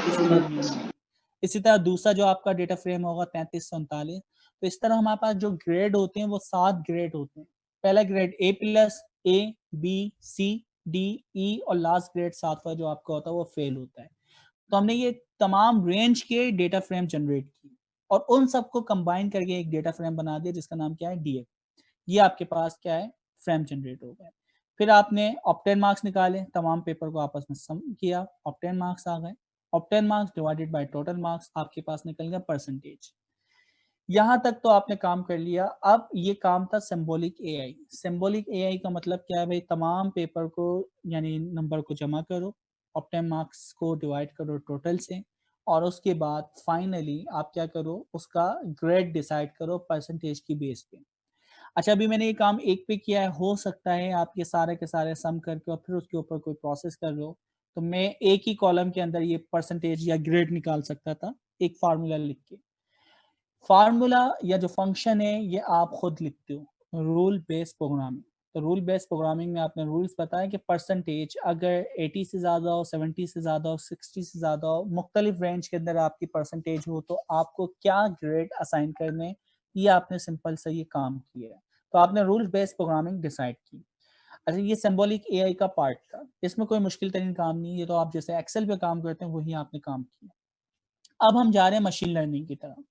इसके दरमियान आएगी। इसी तरह दूसरा जो आपका डेटा फ्रेम होगा 33 से 39। तो इस तरह हमारे पास जो ग्रेड होते हैं वो 7 ग्रेड होते हैं। पहला grade A plus, A, B, C, D, E और लास्ट ग्रेड 7वां जो आपका होता है वो फेल होता है। तो हमने ये तमाम रेंज के डेटा फ्रेम जनरेट किए और उन सबको कंबाइन करके एक डेटा फ्रेम बना दिया जिसका नाम क्या है, डीएफ। ये आपके पास क्या है, फ्रेम जनरेट हो गए। फिर आपने ऑप्टेन मार्क्स निकाले, तमाम पेपर को आपस में सम किया, ऑप्टेन मार्क्स आ गए। Obtained marks divided by total marks, आपके पास निकल गया परसेंटेज। यहाँ तक तो आपने काम कर लिया। अब ये काम था सिंबॉलिक एआई। सिंबॉलिक एआई का मतलब क्या है भाई, तमाम पेपर को यानी नंबर को जमा करो, ऑप्टेन मार्क्स को डिवाइड करो टोटल से, और उसके बाद फाइनली आप क्या करो, उसका ग्रेड डिसाइड करो परसेंटेज की बेस पे। अच्छा, अभी मैंने ये काम एक पे किया है, हो सकता है आप ये सारे के सारे सम करके और फिर उसके ऊपर कोई प्रोसेस कर रहे हो, तो मैं एक ही कॉलम के अंदर ये परसेंटेज या ग्रेड निकाल सकता था एक फार्मूला लिख के। फार्मूला या जो फंक्शन है ये आप खुद लिखते हो, रूल बेस्ड प्रोग्रामिंग। तो रूल बेस्ड प्रोग्रामिंग में आपने रूल्स बताया कि परसेंटेज अगर 80 से ज़्यादा हो, 70 से ज़्यादा हो, 60 से ज़्यादा हो, मुख्तलिफ रेंज के अंदर आपकी परसेंटेज हो, तो आपको क्या ग्रेड असाइन करने, ये आपने सिंपल सा ये काम किया है। तो आपने रूल बेस्ड प्रोग्रामिंग डिसाइड की। अच्छा, ये सिंबॉलिक एआई का पार्ट था, इसमें कोई मुश्किल तरीन काम नहीं है, ये तो आप जैसे एक्सेल पे काम करते हैं वही आपने काम किया। अब हम जा रहे हैं मशीन लर्निंग की तरफ।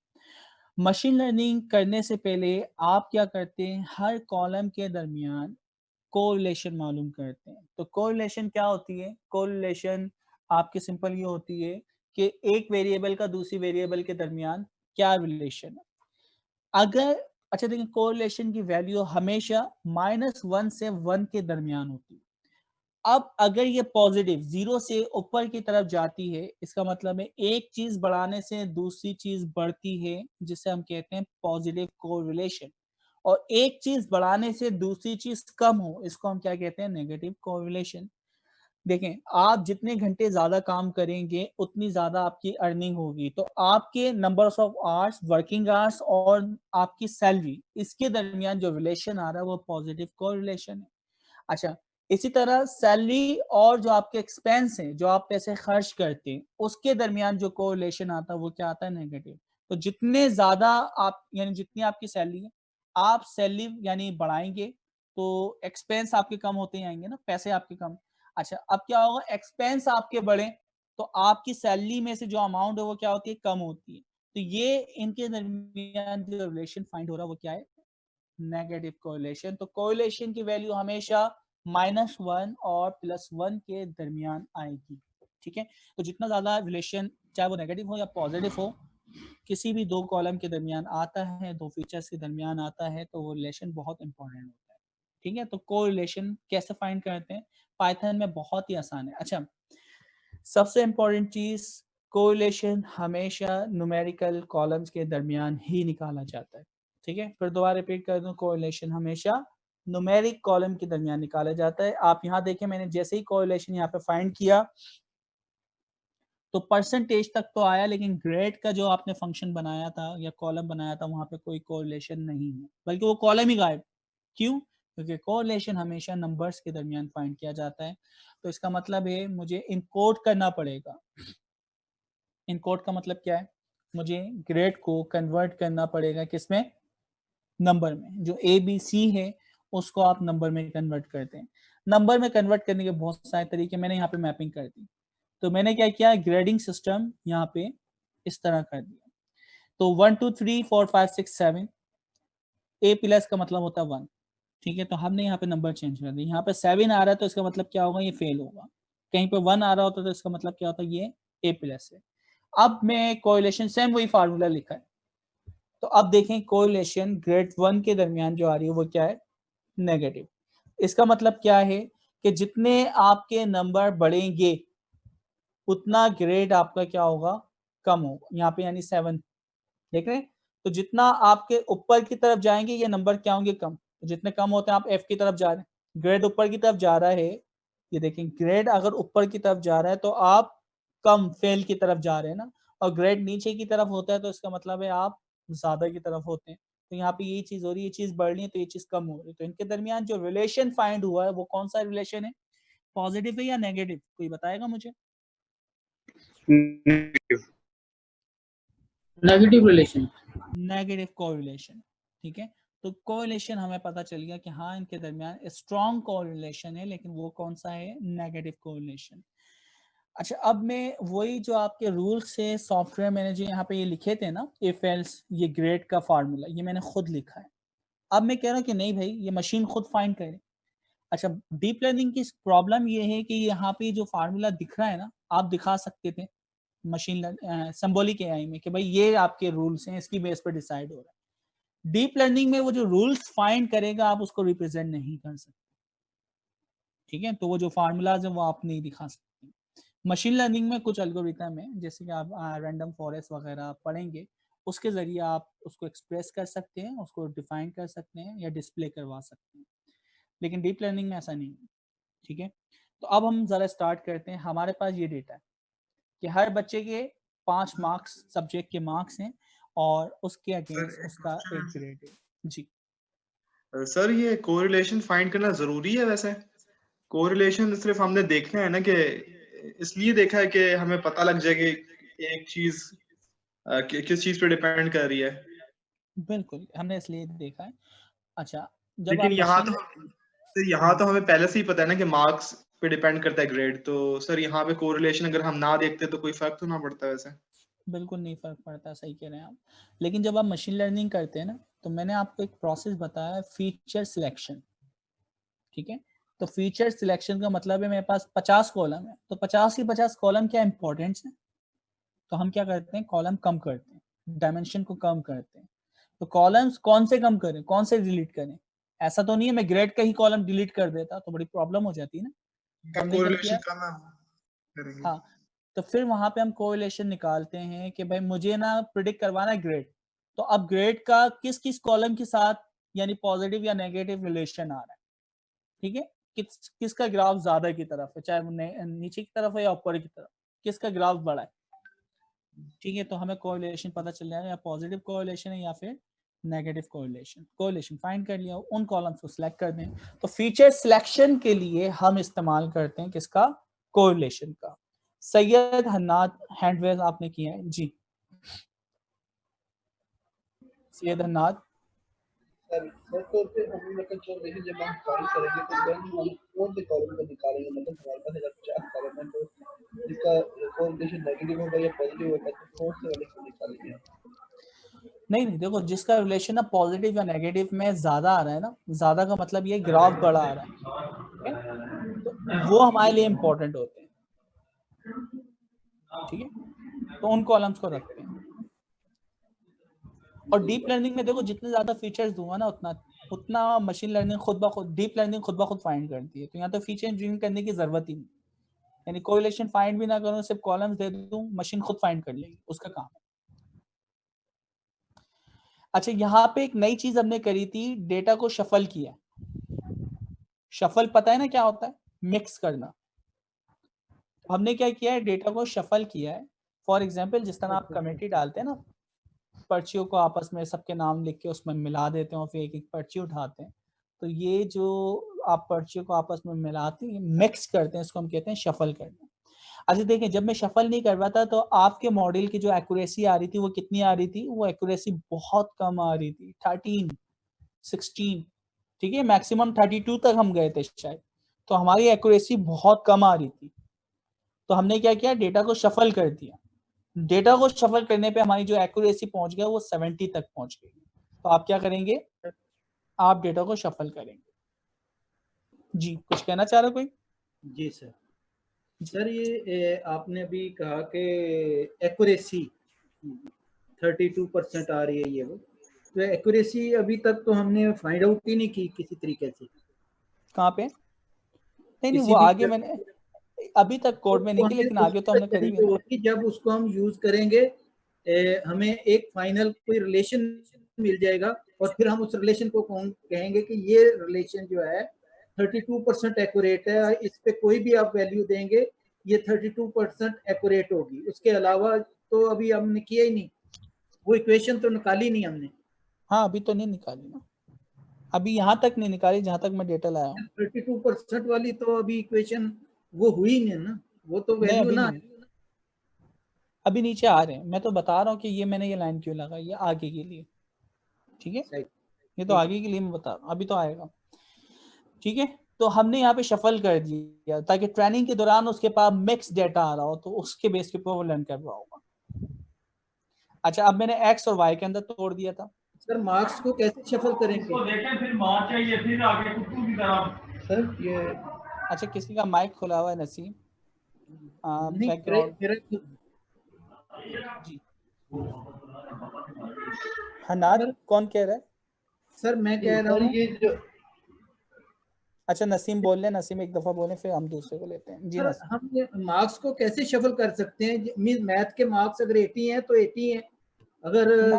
मशीन लर्निंग करने से पहले आप क्या करते हैं, हर कॉलम के दरमियान कोरिलेशन मालूम करते हैं। तो कोरिलेशन क्या होती है, कोरिलेशन आपकी सिंपल ये होती है कि एक वेरिएबल का दूसरी वेरिएबल के दरमियान क्या रिलेशन है। अगर अच्छा देखिए, कोरिलेशन की वैल्यू हमेशा -1 से 1 के दरमियान होती है। अब अगर ये पॉजिटिव 0 से ऊपर की तरफ जाती है, इसका मतलब है एक चीज बढ़ाने से दूसरी चीज बढ़ती है, जिसे हम कहते हैं पॉजिटिव कोरिलेशन। और एक चीज बढ़ाने से दूसरी चीज कम हो, इसको हम क्या कहते हैं, नेगेटिव कोरिलेशन। देखें, आप जितने घंटे ज्यादा काम करेंगे उतनी ज्यादा आपकी अर्निंग होगी, तो आपके numbers of hours, working hours और आपकी सैलरी, इसके दरमियान जो रिलेशन आ रहा है वो पॉजिटिव कोरिलेशन है। अच्छा, इसी तरह सैलरी और जो आपके एक्सपेंस हैं, जो आप पैसे खर्च करते हैं, उसके दरमियान जो कोरिलेशन आता है वो क्या आता है, नेगेटिव। तो जितने ज़्यादा आप यानी जितनी आपकी सैलरी है, आप सैलरी यानी बढ़ाएँगे तो एक्सपेंस आपके कम होते ही आएँगे ना, पैसे आपके कम। अच्छा, अब क्या होगा, एक्सपेंस आपके बढ़े तो आपकी सैलरी में से जो अमाउंट है वो क्या होती है, कम होती है। तो ये इनके दरमियान जो रिलेशन फाइंड हो रहा है वो क्या है, नेगेटिव कोरिलेशन। तो कोरिलेशन की वैल्यू हमेशा -1 और +1 के दरमियान आएगी। ठीक है, तो जितना ज्यादा रिलेशन चाहे वो नेगेटिव हो या पॉजिटिव हो, किसी भी दो कॉलम के दरमियान आता है, दो फीचर्स के दरमियान आता है, तो वो रिलेशन बहुत इंपॉर्टेंट होता है। ठीक है, तो कोरिलेशन कैसे फाइंड करते हैं, पाइथन में बहुत ही आसान है। अच्छा, सबसे इंपॉर्टेंट चीज, कोरिलेशन हमेशा न्यूमेरिकल कॉलम्स के दरमियान ही निकाला जाता है। ठीक है, फिर दोबारा रिपीट कर दूं, कोरिलेशन हमेशा न्यूमेरिक कॉलम के दरमियान निकाला जाता है। आप यहाँ देखें, मैंने जैसे ही कोरिलेशन यहाँ पे फाइंड किया तो परसेंटेज तक तो आया, लेकिन ग्रेड का जो आपने फंक्शन बनाया था या कॉलम बनाया था वहां पे कोई कोरिलेशन नहीं है, बल्कि वो कॉलम ही गायब। क्यों? क्योंकि कोरिलेशन हमेशा नंबर्स के दरमियान फाइंड किया जाता है। तो इसका मतलब है मुझे इनकोड करना पड़ेगा। इनकोड का मतलब क्या है, मुझे ग्रेड को कन्वर्ट करना पड़ेगा किसमें, नंबर में। जो ए बी सी है उसको आप नंबर में कन्वर्ट करते हैं। नंबर में कन्वर्ट करने के बहुत सारे तरीके, मैंने यहाँ पे मैपिंग कर दी। तो मैंने क्या किया, ग्रेडिंग सिस्टम यहाँ पे इस तरह कर दिया। तो 1 2 3 4 5 6 7, ए प्लस का मतलब होता है 1। ठीक है, तो हमने यहाँ पे नंबर चेंज कर दिया। यहाँ पे 7 आ रहा है तो इसका मतलब क्या होगा, ये फेल होगा। कहीं पे 1 आ रहा होता तो इसका मतलब क्या होता है, ये ए प्लस है। अब मैं कोरिलेशन सेम वही फार्मूला लिखा है। तो अब देखें, कोरिलेशन ग्रेड 1 के दरमियान जो आ रही है वो क्या है, नेगेटिव। इसका मतलब क्या है कि जितने आपके नंबर बढ़ेंगे उतना ग्रेड आपका क्या होगा, कम होगा। यहाँ पे यानी 7 देख रहे हैं। तो जितना आपके ऊपर की तरफ जाएंगे ये नंबर क्या होंगे, कम। तो जितने कम होते हैं आप एफ की तरफ जा रहे हैं, ग्रेड ऊपर की तरफ जा रहा है। ये देखें, ग्रेड अगर ऊपर की तरफ जा रहा है तो आप कम फेल की तरफ जा रहे हैं ना, और ग्रेड नीचे की तरफ होता है तो इसका मतलब है आप ज्यादा की तरफ होते हैं। तो यहाँ पे यही चीज हो रही है, ये चीज बढ़ रही है तो ये चीज कम हो रही है। तो इनके दरमियान जो रिलेशन फाइंड हुआ है वो कौन सा रिलेशन है, पॉजिटिव है या नेगेटिव, कोई बताएगा मुझे। Negative relation, negative correlation. ठीक है, तो कोरिलेशन हमें पता चल गया कि हाँ इनके दरमियान स्ट्रॉन्ग कोरिलेशन है, लेकिन वो कौन सा है? Negative correlation. अच्छा, अब मैं वही जो आपके रूल्स से सॉफ्टवेयर मैंने जो यहाँ पे ये लिखे थे ना, इफ एल्स, ये ग्रेड का फार्मूला ये मैंने खुद लिखा है। अब मैं कह रहा हूँ कि नहीं भाई, ये मशीन खुद फाइंड करे। अच्छा, डीप लर्निंग की प्रॉब्लम ये है कि यहाँ पे जो फार्मूला दिख रहा है ना, आप दिखा सकते थे मशीन सिंबॉलिक एआई में कि भाई ये आपके रूल्स हैं, इसकी बेस पर डिसाइड हो रहा है। डीप लर्निंग में वो जो रूल्स फाइंड करेगा आप उसको रिप्रेजेंट नहीं कर सकते। ठीक है, तो वो जो फार्मूलाज है वो आप नहीं दिखा सकते। मशीन लर्निंग में कुछ एल्गोरिथम है, जैसे कि आप रैंडम फॉरेस्ट वगैरह पढ़ेंगे, उसके जरिए आप उसको एक्सप्रेस कर सकते हैं, उसको डिफाइन कर सकते हैं या डिस्प्ले करवा सकते हैं, लेकिन डीप लर्निंग में ऐसा नहीं है। ठीक है, तो अब हम जरा स्टार्ट करते हैं। हमारे पास ये डेटा है कि हर बच्चे के 5 मार्क्स, सब्जेक्ट के मार्क्स हैं और उसके अगेंस्ट उसका एक ग्रेड है। जी सर, ये कोरिलेशन फाइंड करना जरूरी है? वैसे कोरिलेशन सिर्फ हमने देखना है ना, कि इसलिए देखा है कि हमें पता लग जाए कि एक चीज किस चीज पे डिपेंड कर रही है। बिल्कुल, हमने इसलिए देखा है। अच्छा, जब लेकिन आप यहाँ मशीन तो यहाँ तो हमें पहले से ही पता है ना कि मार्क्स पे डिपेंड करता है ग्रेड। तो सर यहाँ पे कोरिलेशन अगर हम ना देखते तो कोई फर्क तो ना पड़ता वैसे। बिल्कुल नहीं फर्क पड़ता, सही कह रहे हैं आप। लेकिन जब आप मशीन लर्निंग करते हैं ना, तो मैंने आपको एक प्रोसेस बताया, फीचर सिलेक्शन। ठीक है, तो फीचर सिलेक्शन का मतलब है मेरे पास 50 कॉलम है, तो 50 की 50 कॉलम क्या इंपॉर्टेंट है, तो हम क्या करते हैं, कॉलम कम करते हैं, डायमेंशन को कम करते हैं। तो कॉलम्स कौन से कम करें, कौन से डिलीट करें? ऐसा तो नहीं है मैं ग्रेड का ही कॉलम डिलीट कर देता, तो बड़ी प्रॉब्लम हो जाती है ना। तो हमने क्या कोरिलेशन किया, कम करेंगे। हाँ, तो फिर वहां पे हम कोरिलेशन निकालते हैं कि भाई मुझे ना प्रिडिक्ट करवाना है ग्रेड, तो अब ग्रेड का किस किस कॉलम के साथ यानी पॉजिटिव या नेगेटिव रिलेशन आ रहा है। ठीक है, किसका ग्राफ ज्यादा की तरफ है, चाहे नीचे की तरफ है या ऊपर की तरफ, किसका ग्राफ बड़ा है। ठीक है, तो हमें कोरिलेशन पता चल जाएगा, या पॉजिटिव कोरिलेशन है या फिर नेगेटिव कोरिलेशन। कोरिलेशन फाइंड कर लिया, उन कॉलम्स को सिलेक्ट कर दें। तो फीचर सिलेक्शन के लिए हम इस्तेमाल करते हैं किसका? कोरिलेशन का। सैयद हन्नाद हैंड रेज आपने किया है जी, सैयद हन्नाद। सर तो फिर हम मतलब जो देखिए जब हम फाइल करेंगे तो देन हम कौन से कॉलम को निकालेंगे, मतलब हमारे पास अगर 50 कॉलम है तो जिसका कोरिलेशन नेगेटिव होगा या पॉजिटिव होगा तो कौन से वाले को निकालेंगे? नहीं नहीं, देखो जिसका रिलेशन ना पॉजिटिव या नेगेटिव में ज्यादा आ रहा है ना, ज्यादा का मतलब ये ग्राफ बड़ा आ रहा है, ठीक है, तो वो हमारे लिए इंपॉर्टेंट होते हैं। ठीक है, तो उन कॉलम्स को रखते हैं। और डीप लर्निंग में देखो जितने ज्यादा फीचर्स दूंगा ना, उतना उतना मशीन लर्निंग खुद ब खुद, डीप लर्निंग खुद ब खुद फाइंड करती है। तो यहाँ तो फीचर इंजीनियरिंग करने की जरूरत ही नहीं, यानी कोरिलेशन फाइंड भी ना करूँ, सिर्फ कॉलम्स दे दूं, मशीन खुद फाइंड कर लेगी, उसका काम है। अच्छा, यहाँ पे एक नई चीज हमने करी थी, डेटा को शफल किया। शफल पता है ना क्या होता है? मिक्स करना। हमने क्या किया है, डेटा को शफल किया है। फॉर एग्जाम्पल, जिस तरह आप कमेटी डालते हैं ना, पर्चियों को आपस में सबके नाम लिख के उसमें मिला देते हैं और फिर एक एक पर्ची उठाते हैं, तो ये जो आप पर्चियों को आपस में मिलाते हैं, मिक्स करते हैं, इसको हम कहते हैं शफल करना। अच्छा देखिए, जब मैं शफल नहीं कर रहा था तो आपके मॉडल की जो एक्यूरेसी आ रही थी वो कितनी आ रही थी? वो एक्यूरेसी बहुत कम आ रही थी, 13, 16। ठीक है, मैक्सिमम 32 तक हम गए थे शायद। तो हमारी एक्यूरेसी बहुत कम आ रही थी, तो हमने क्या किया, डेटा को शफल कर दिया। डेटा को शफल करने पे हमारी जो एक्यूरेसी पहुंच गया वो 70 तक पहुंच गई। तो आप क्या करेंगे, आप डेटा को शफल करेंगे। जी, कुछ कहना चाह रहे हो कोई? जी सर। सर ये आपने अभी कहा कि एक्यूरेसी 32% आ रही है, ये वो तो एक्यूरेसी अभी तक तो हमने फाइंड आउट ही नहीं की किसी तरीके से। कहाँ पे? नहीं नहीं, किसी वो भी आगे मैंने अभी तक कोड में नहीं की, लेकिन आगे तो हमने करी भी ना। होगी जब उसको हम यूज करेंगे, हमें एक फाइनल कोई रिलेशन मिल जाएगा और फिर हम उस रिलेशन को कहेंगे कि ये रिलेशन जो है 32% एक्यूरेट है, इस पे कोई भी आप वैल्यू देंगे ये 32% एक्यूरेट होगी। उसके अलावा तो अभी हमने किया ही नहीं, वो इक्वेशन तो निकाली नहीं हमने। हाँ, अभी तो नहीं निकाली ना, अभी यहाँ तक नहीं निकाली जहां तक मैं डेटा लाया हूँ। 32% वाली तो अभी इक्वेशन वो हुई नहीं ना, वो तो नहीं, वैल्यू अभी ना। नहीं, अभी नीचे आ रहे हैं, मैं तो बता रहा हूँ कि ये मैंने ये लाइन क्यों लगाई, ये आगे के लिए, ठीक है, सही, ये तो ठीक है। आगे के लिए मैं बता रहा हूँ, अभी तो आएगा, ठीक है। तो हमने यहाँ पे शफल कर दिया ताकि ट्रेनिंग के दौरान उसके पास मिक्स डेटा आ रहा हो, तो उसके बेस के ऊपर वो लर्न कर रहा होगा। अच्छा, अब मैंने एक्स और वाई के अंदर तोड़ दिया था। सर मार्क्स को कैसे शफल करेंगे? इसको देखें, फिर मार चाहिए, फिर आगे कुत्तू की तरह। सर ये अच्छा, किसी का माइक खुला हुआ है नसीम, नहीं, बैकग्राउंड जी, हनाद सर, कौन कह रहा है? सर मैं कह रहा सर हूँ, ये जो अच्छा नसीम बोल ले, नसीम एक दफा बोले फिर हम दूसरे को लेते हैं। जी सर नसीम। हम मार्क्स को कैसे शफल कर सकते हैं? मीन मैथ के मार्क्स अगर 80 हैं तो 80 हैं, अगर ना,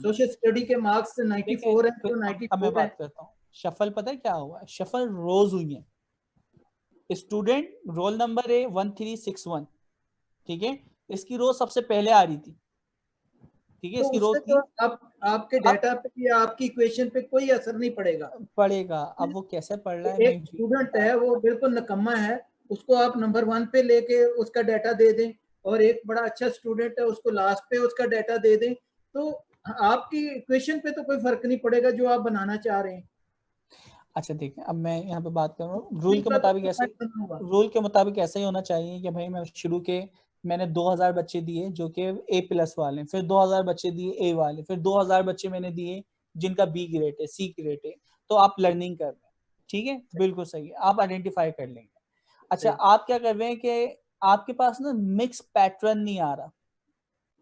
सोशल स्टडी के मार्क्स ठीक है, 94 हैं फिर तो अब मैं 94 है। बात करता हूँ। शफल पता है क्या हुआ है? शफल रोज हुई है। स्टूडेंट रोल नंबर है 1361, ठीक है, इसकी रो सबसे पहले आ रही थी, ठीक है, तो इसकी रो उससे थी। तो आपके अब डेटा पे या आपकी इक्वेशन पे कोई असर नहीं पड़ेगा। पढ़ेगा, अब वो कैसे पढ़ रहा है मैं एक स्टूडेंट है वो बिल्कुल निकम्मा है, उसको आप नंबर 1 पे लेके उसका डाटा दे दें, और एक बड़ा अच्छा स्टूडेंट है उसको लास्ट पे उसका डाटा दे दें, तो आपकी इक्वेशन पे तो कोई फर्क नहीं पड़ेगा जो आप बनाना चाह रहे हैं। अच्छा देखिए, अब मैं यहाँ पे बात कर रहा हूँ रूल के इसका तो मुताबिक कोई ऐसे, फायदा नहीं होगा। रूल के मुताबिक ऐसा ही होना चाहिए कि भाई मैं शुरू के मैंने 2000 बच्चे दिए जो कि ए प्लस वाले, फिर 2000 बच्चे दिए ए वाले, फिर 2000 बच्चे मैंने दिए जिनका बी ग्रेड है, सी ग्रेड है, तो आप लर्निंग कर रहे हैं, ठीक है, बिल्कुल सही है, आप आइडेंटिफाई कर लेंगे। अच्छा, सही। आप क्या कर रहे हैं कि आपके पास ना मिक्स पैटर्न नहीं आ रहा,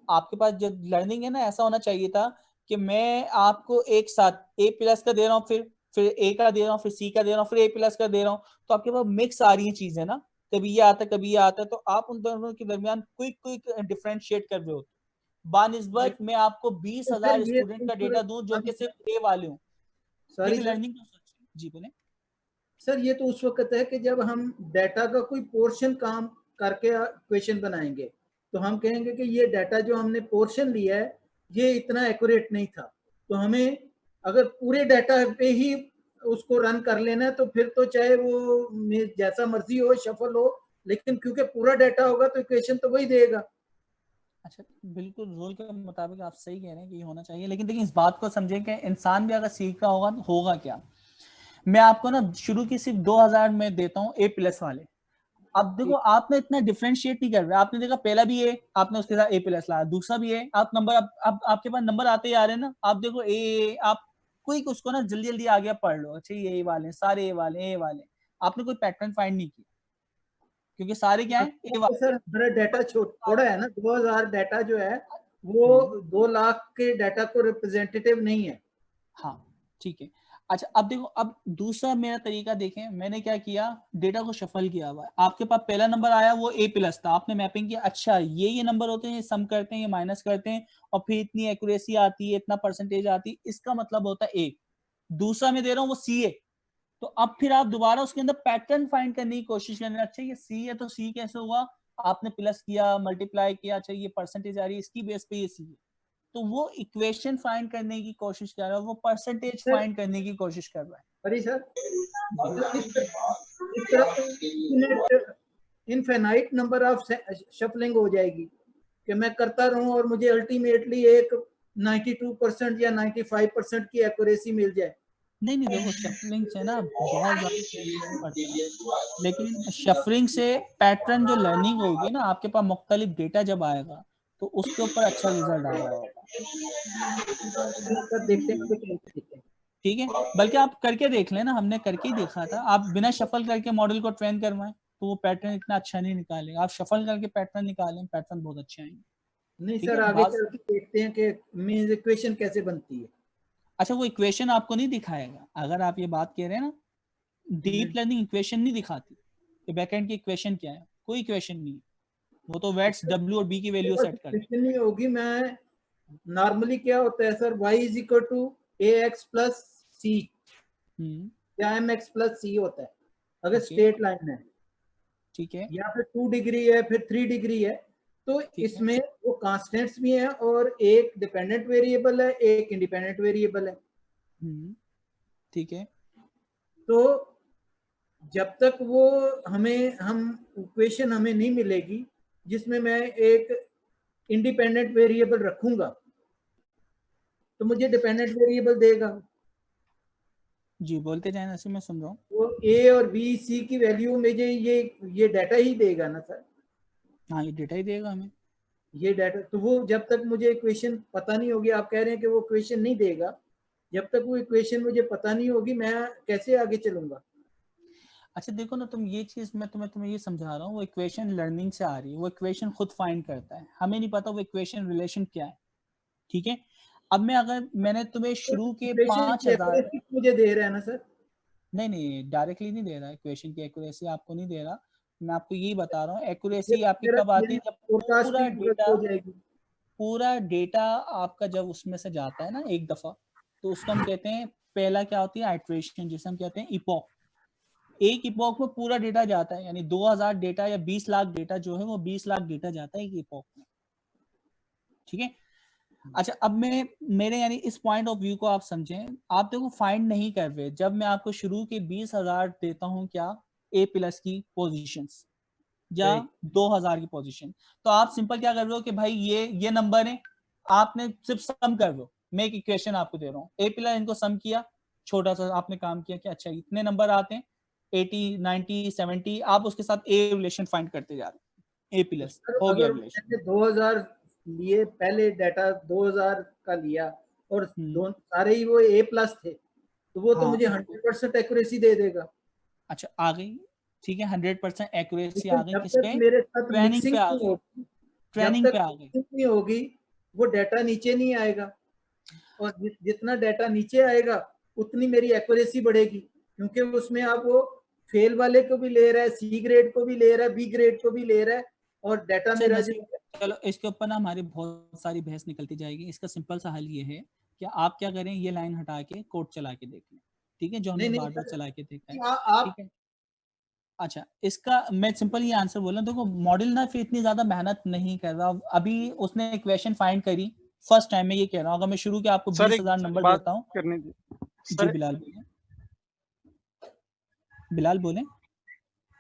आपके पास जो लर्निंग है ना, ऐसा होना चाहिए था कि मैं आपको एक साथ ए प्लस का दे रहा हूँ, फिर ए का दे रहा हूँ, फिर सी का दे रहा हूँ, फिर ए प्लस का दे रहा हूँ, तो आपके पास मिक्स आ रही है चीजें ना, कभी ये आता है कभी ये आता है, तो आप उन दोनों के दरमियान क्विक क्विक डिफरेंशिएट कर रहे होते। बानिस्बत मैं आपको तो फिर 20,000 ये स्टूडेंट का डेटा दूं जो कि सिर्फ ए वाले हों, सॉरी लेकिन सर, लर्निंग तो जी बोले। सर ये तो उस वक्त है कि जब हम डाटा का कोई पोर्शन काम करके क्वेश्चन बनाएंगे, तो हम कहेंगे कि ये डाटा जो हमने पोर्शन लिया है ये इतना एक्यूरेट नहीं था, तो हमें अगर पूरे डाटा पे ही उसको रन कर लेना है तो फिर तो चाहे वो जैसा मर्जी हो शफल हो, लेकिन क्योंकि पूरा डाटा होगा तो इक्वेशन तो वही देगा। अच्छा, बिल्कुल रूल के मुताबिक आप सही कह रहे हैं कि ये होना चाहिए, लेकिन देखिए इस बात को समझें कि इंसान भी अगर सीख रहा होगा तो होगा क्या। मैं आपको ना शुरू की सिर्फ 2000 में देता हूँ ए प्लस वाले। अब देखो आपने इतना डिफरेंशिएट नहीं कर रहे, आपने देखा पहला भी ए, आपने उसके साथ ए प्लस लाया, दूसरा भी ए, आप नंबर अब आपके पास नंबर आते ही आ रहे हैं ना, आप देखो ए, आप कोई उसको ना जल्दी जल्दी आगे पढ़ लो, अच्छा ये ए वाले सारे ए वाले ए वाले, आपने कोई पैटर्न फाइंड नहीं किया क्योंकि सारे क्या है ए तो सर वाले। हमारा डाटा थोड़ा है ना, 2000 डाटा जो है वो 2 लाख के डाटा को रिप्रेजेंटेटिव नहीं है। हाँ ठीक है। अच्छा अब देखो, अब दूसरा मेरा तरीका देखें, मैंने क्या किया, डेटा को शफल किया हुआ है, आपके पास पहला नंबर आया वो ए प्लस था, आपने मैपिंग किया, अच्छा ये नंबर होते हैं, ये सम करते हैं, ये माइनस करते हैं, और फिर इतनी एक्यूरेसी आती है, इतना परसेंटेज आती है, इसका मतलब होता है ए। दूसरा मैं दे रहा हूँ वो सी ए, तो अब फिर आप दोबारा उसके अंदर पैटर्न फाइंड करने की कोशिश करना, अच्छा ये सी है तो सी कैसे हुआ, आपने प्लस किया मल्टीप्लाई किया, अच्छा ये परसेंटेज आ रही है इसकी बेस पे ये सी है, तो वो इक्वेशन फाइंड करने की कोशिश कर रहा है, वो परसेंटेज सर फाइंड करने की कोशिश कर रहा है। सॉरी सर, जी इस तरह तो इनफाइनाइट नंबर ऑफ शफलिंग हो जाएगी कि मैं करता रहूं और मुझे अल्टीमेटली एक 92% या 95% की एक्यूरेसी मिल जाए। नहीं नहीं, देखो शफलिंग से ना बहुत ज्यादा फर्क नहीं पड़ता, लेकिन शफलिंग से पैटर्न जो लर्निंग होगी ना, आपके पास मुख्तलिफ डेटा जब आएगा तो उसके ऊपर अच्छा रिजल्ट आ रहा होगा, सर देखते हैं कुछ नहीं देखते हैं। ठीक है। बल्कि आप करके देख लेना, हमने करके ही देखा था, आप बिना शफल करके मॉडल को ट्रेन करवाएं तो वो पैटर्न इतना अच्छा नहीं निकालेगा, आप शफल करके पैटर्न निकालें, पैटर्न बहुत अच्छे आएंगे, नहीं ठीक सर, है। आगे बात, चल के देखते हैं कि मीन इक्वेशन कैसे बनती है। अच्छा वो इक्वेशन आपको नहीं दिखाएगा, अगर आप ये बात कह रहे हैं ना, डीप लर्निंग इक्वेशन नहीं दिखाती कि बैकएंड की इक्वेशन क्या है, कोई इक्वेशन नहीं है, वो तो वेट्स डब्ल्यू और बी की वैल्यू सेट करते हैं। इक्वेशन नहीं होगी, मैं नॉर्मली क्या होता है sir, y is equal to a x plus c या एम एक्स प्लस सी होता है अगर ओके, स्ट्रेट लाइन है, ठीक है, या फिर 2 डिग्री है फिर 3 डिग्री है, तो ठीक है, इसमें वो कांस्टेंट्स भी हैं और एक डिपेंडेंट वेरिएबल है एक इंडिपेंडेंट वेरिएबल है। ठीक है, तो जब तक वो हम इक्वेशन हमें नहीं मिलेगी जिसमें मैं एक इंडिपेंडेंट वेरिएबल रखूंगा तो मुझे डिपेंडेंट वेरिएबल देगा। जी बोलते जाए, ऐसे मैं सुन रहा हूँ। वो ए और बी सी की वैल्यू मुझे ये डाटा ही देगा ना सर। हाँ, ये डेटा ही देगा हमें। ये डाटा तो वो जब तक मुझे इक्वेशन पता नहीं होगी, आप कह रहे हैं कि वो इक्वेशन नहीं देगा, जब तक वो इक्वेशन मुझे पता नहीं होगी मैं कैसे आगे चलूंगा। अच्छा देखो ना, तुम ये चीज मैं तुम्हें ये समझा रहा हूँ, वो इक्वेशन लर्निंग से आ रही है, वो इक्वेशन खुद फाइंड करता है, हमें नहीं पता वो इक्वेशन रिलेशन क्या है। ठीक है, अब मैंने तुम्हें शुरू के इक्वेशन की 5000 एक्यूरेसी मुझे दे रहा है ना सर। नहीं डायरेक्टली नहीं दे रहा, इक्वेशन की एक्यूरेसी आपको नहीं दे रहा, मैं आपको यही बता रहा हूँ। एक्यूरेसी आपकी मेरा कब आती है? जब फोरकास्टिंग हो जाएगी। पूरा डेटा आपका जब उसमें से जाता है ना एक दफा, तो उसको हम कहते हैं, पहला क्या होती है आइट्रेशन, जिसे हम कहते हैं इपॉक। एक इपॉक में पूरा डेटा जाता है, यानी 2000 डेटा या 20 लाख डेटा जो है वो 20 लाख डेटा जाता है एक इपॉक में। ठीक है, अच्छा अब मेरे यानी इस पॉइंट ऑफ व्यू को आप समझें, आप देखो फाइंड नहीं कर रहे, जब मैं आपको शुरू के 20,000 देता हूं क्या ए प्लस की पोजीशंस या 2000 की पोजीशन, तो आप सिंपल क्या कर रहे हो कि भाई ये नंबर है, आपने सिर्फ सम कर रहे हो। मैं एक इक्वेशन आपको दे रहा हूँ, ए प्लस इनको सम किया, छोटा सा आपने काम किया कि अच्छा इतने नंबर आते हैं 80 90 70, आप उसके साथ ए रिलेशन फाइंड करते जा रहे हो, ए प्लस हो गया अगर रिलेशन। मैंने 2000 लिए, पहले डाटा 2000 का लिया और सारे ही वो ए प्लस थे, तो वो तो हाँ, मुझे 100% एक्यूरेसी दे देगा। अच्छा आ गई, ठीक है, 100% एक्यूरेसी आ लेकिन गई, जब किस तक पे? मेरे साथ ट्रेनिंग मिक्सिंग पे आ नहीं गई, होगी, जब ट्रेनिंग तक पे आ गई। मिक्सिंग नहीं होगी वो डाटा नीचे नहीं आएगा, और जितना डाटा नीचे आएगा उतनी मेरी एक्यूरेसी बढ़ेगी, क्योंकि उसमें आप वो फेल वाले को भी ले रहा है, सी ग्रेड को भी ले रहा है, बी ग्रेड को भी ले रहा है, और डाटा अच्छा मेरा नसीब, चलो इसके ऊपर ना हमारी बहुत सारी बहस निकलती जाएगी, इसका सिंपल सा हल ये है कि आप क्या करें, ये लाइन हटा के कोड चला के देख लें, ठीक है, जो हमने नहीं बार बार सर, चला के देखा है। आप ठीक है, अच्छा इसका मैं सिंपल ये आंसर बोल रहा हूँ, देखो मॉडल ना फिर इतनी ज्यादा मेहनत नहीं कर रहा, अभी उसने इक्वेशन फाइंड करी फर्स्ट टाइम में, ये कह रहा हूँ अगर मैं शुरू के आपको सर एक 20,000 नंबर बात देता हूँ। करनी थी जी सर। बिलाल बोले, बिलाल बोले।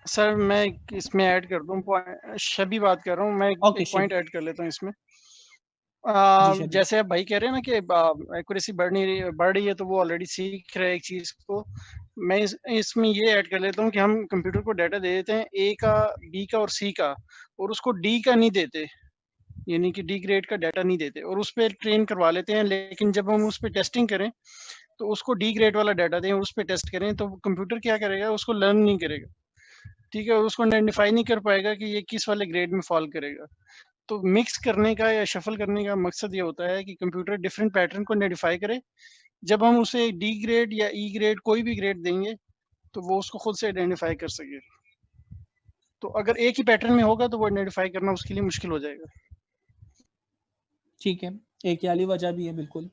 सर मैं इसमें ऐड कर दूं, शबी बात कर रहा हूँ मैं, ओके एक पॉइंट शिव, ऐड कर लेता हूँ इसमें। जी शबी। जैसे आप भाई कह रहे हैं ना कि एक्यूरेसी बढ़ रही है, तो वो ऑलरेडी सीख रहे हैं एक चीज को। मैं इसमें ये ऐड कर लेता हूँ कि हम कंप्यूटर को डाटा दे देते हैं ए का, बी का और सी का, और उसको डी का नहीं देते, यानी कि डी ग्रेड का डाटा नहीं देते, और उस पर ट्रेन करवा लेते हैं। लेकिन जब हम उस पर टेस्टिंग करें तो उसको डी ग्रेड वाला डाटा दें और उस पर टेस्ट करें, तो कंप्यूटर क्या करेगा, उसको लर्न नहीं करेगा, ठीक है, और उसको आइडेंटिफाई नहीं कर पाएगा कि ये किस वाले ग्रेड में फॉल करेगा। तो मिक्स करने का या शफल करने का मकसद ये होता है कि कंप्यूटर डिफरेंट पैटर्न को आइडेंटिफाई करे, जब हम उसे डी ग्रेड या ई ग्रेड कोई भी ग्रेड देंगे तो वो उसको खुद से आइडेंटिफाई कर सके। तो अगर एक ही पैटर्न में होगा तो वो आइडेंटिफाई करना उसके लिए मुश्किल हो जाएगा। ठीक है, एक वाली वजह भी है बिल्कुल,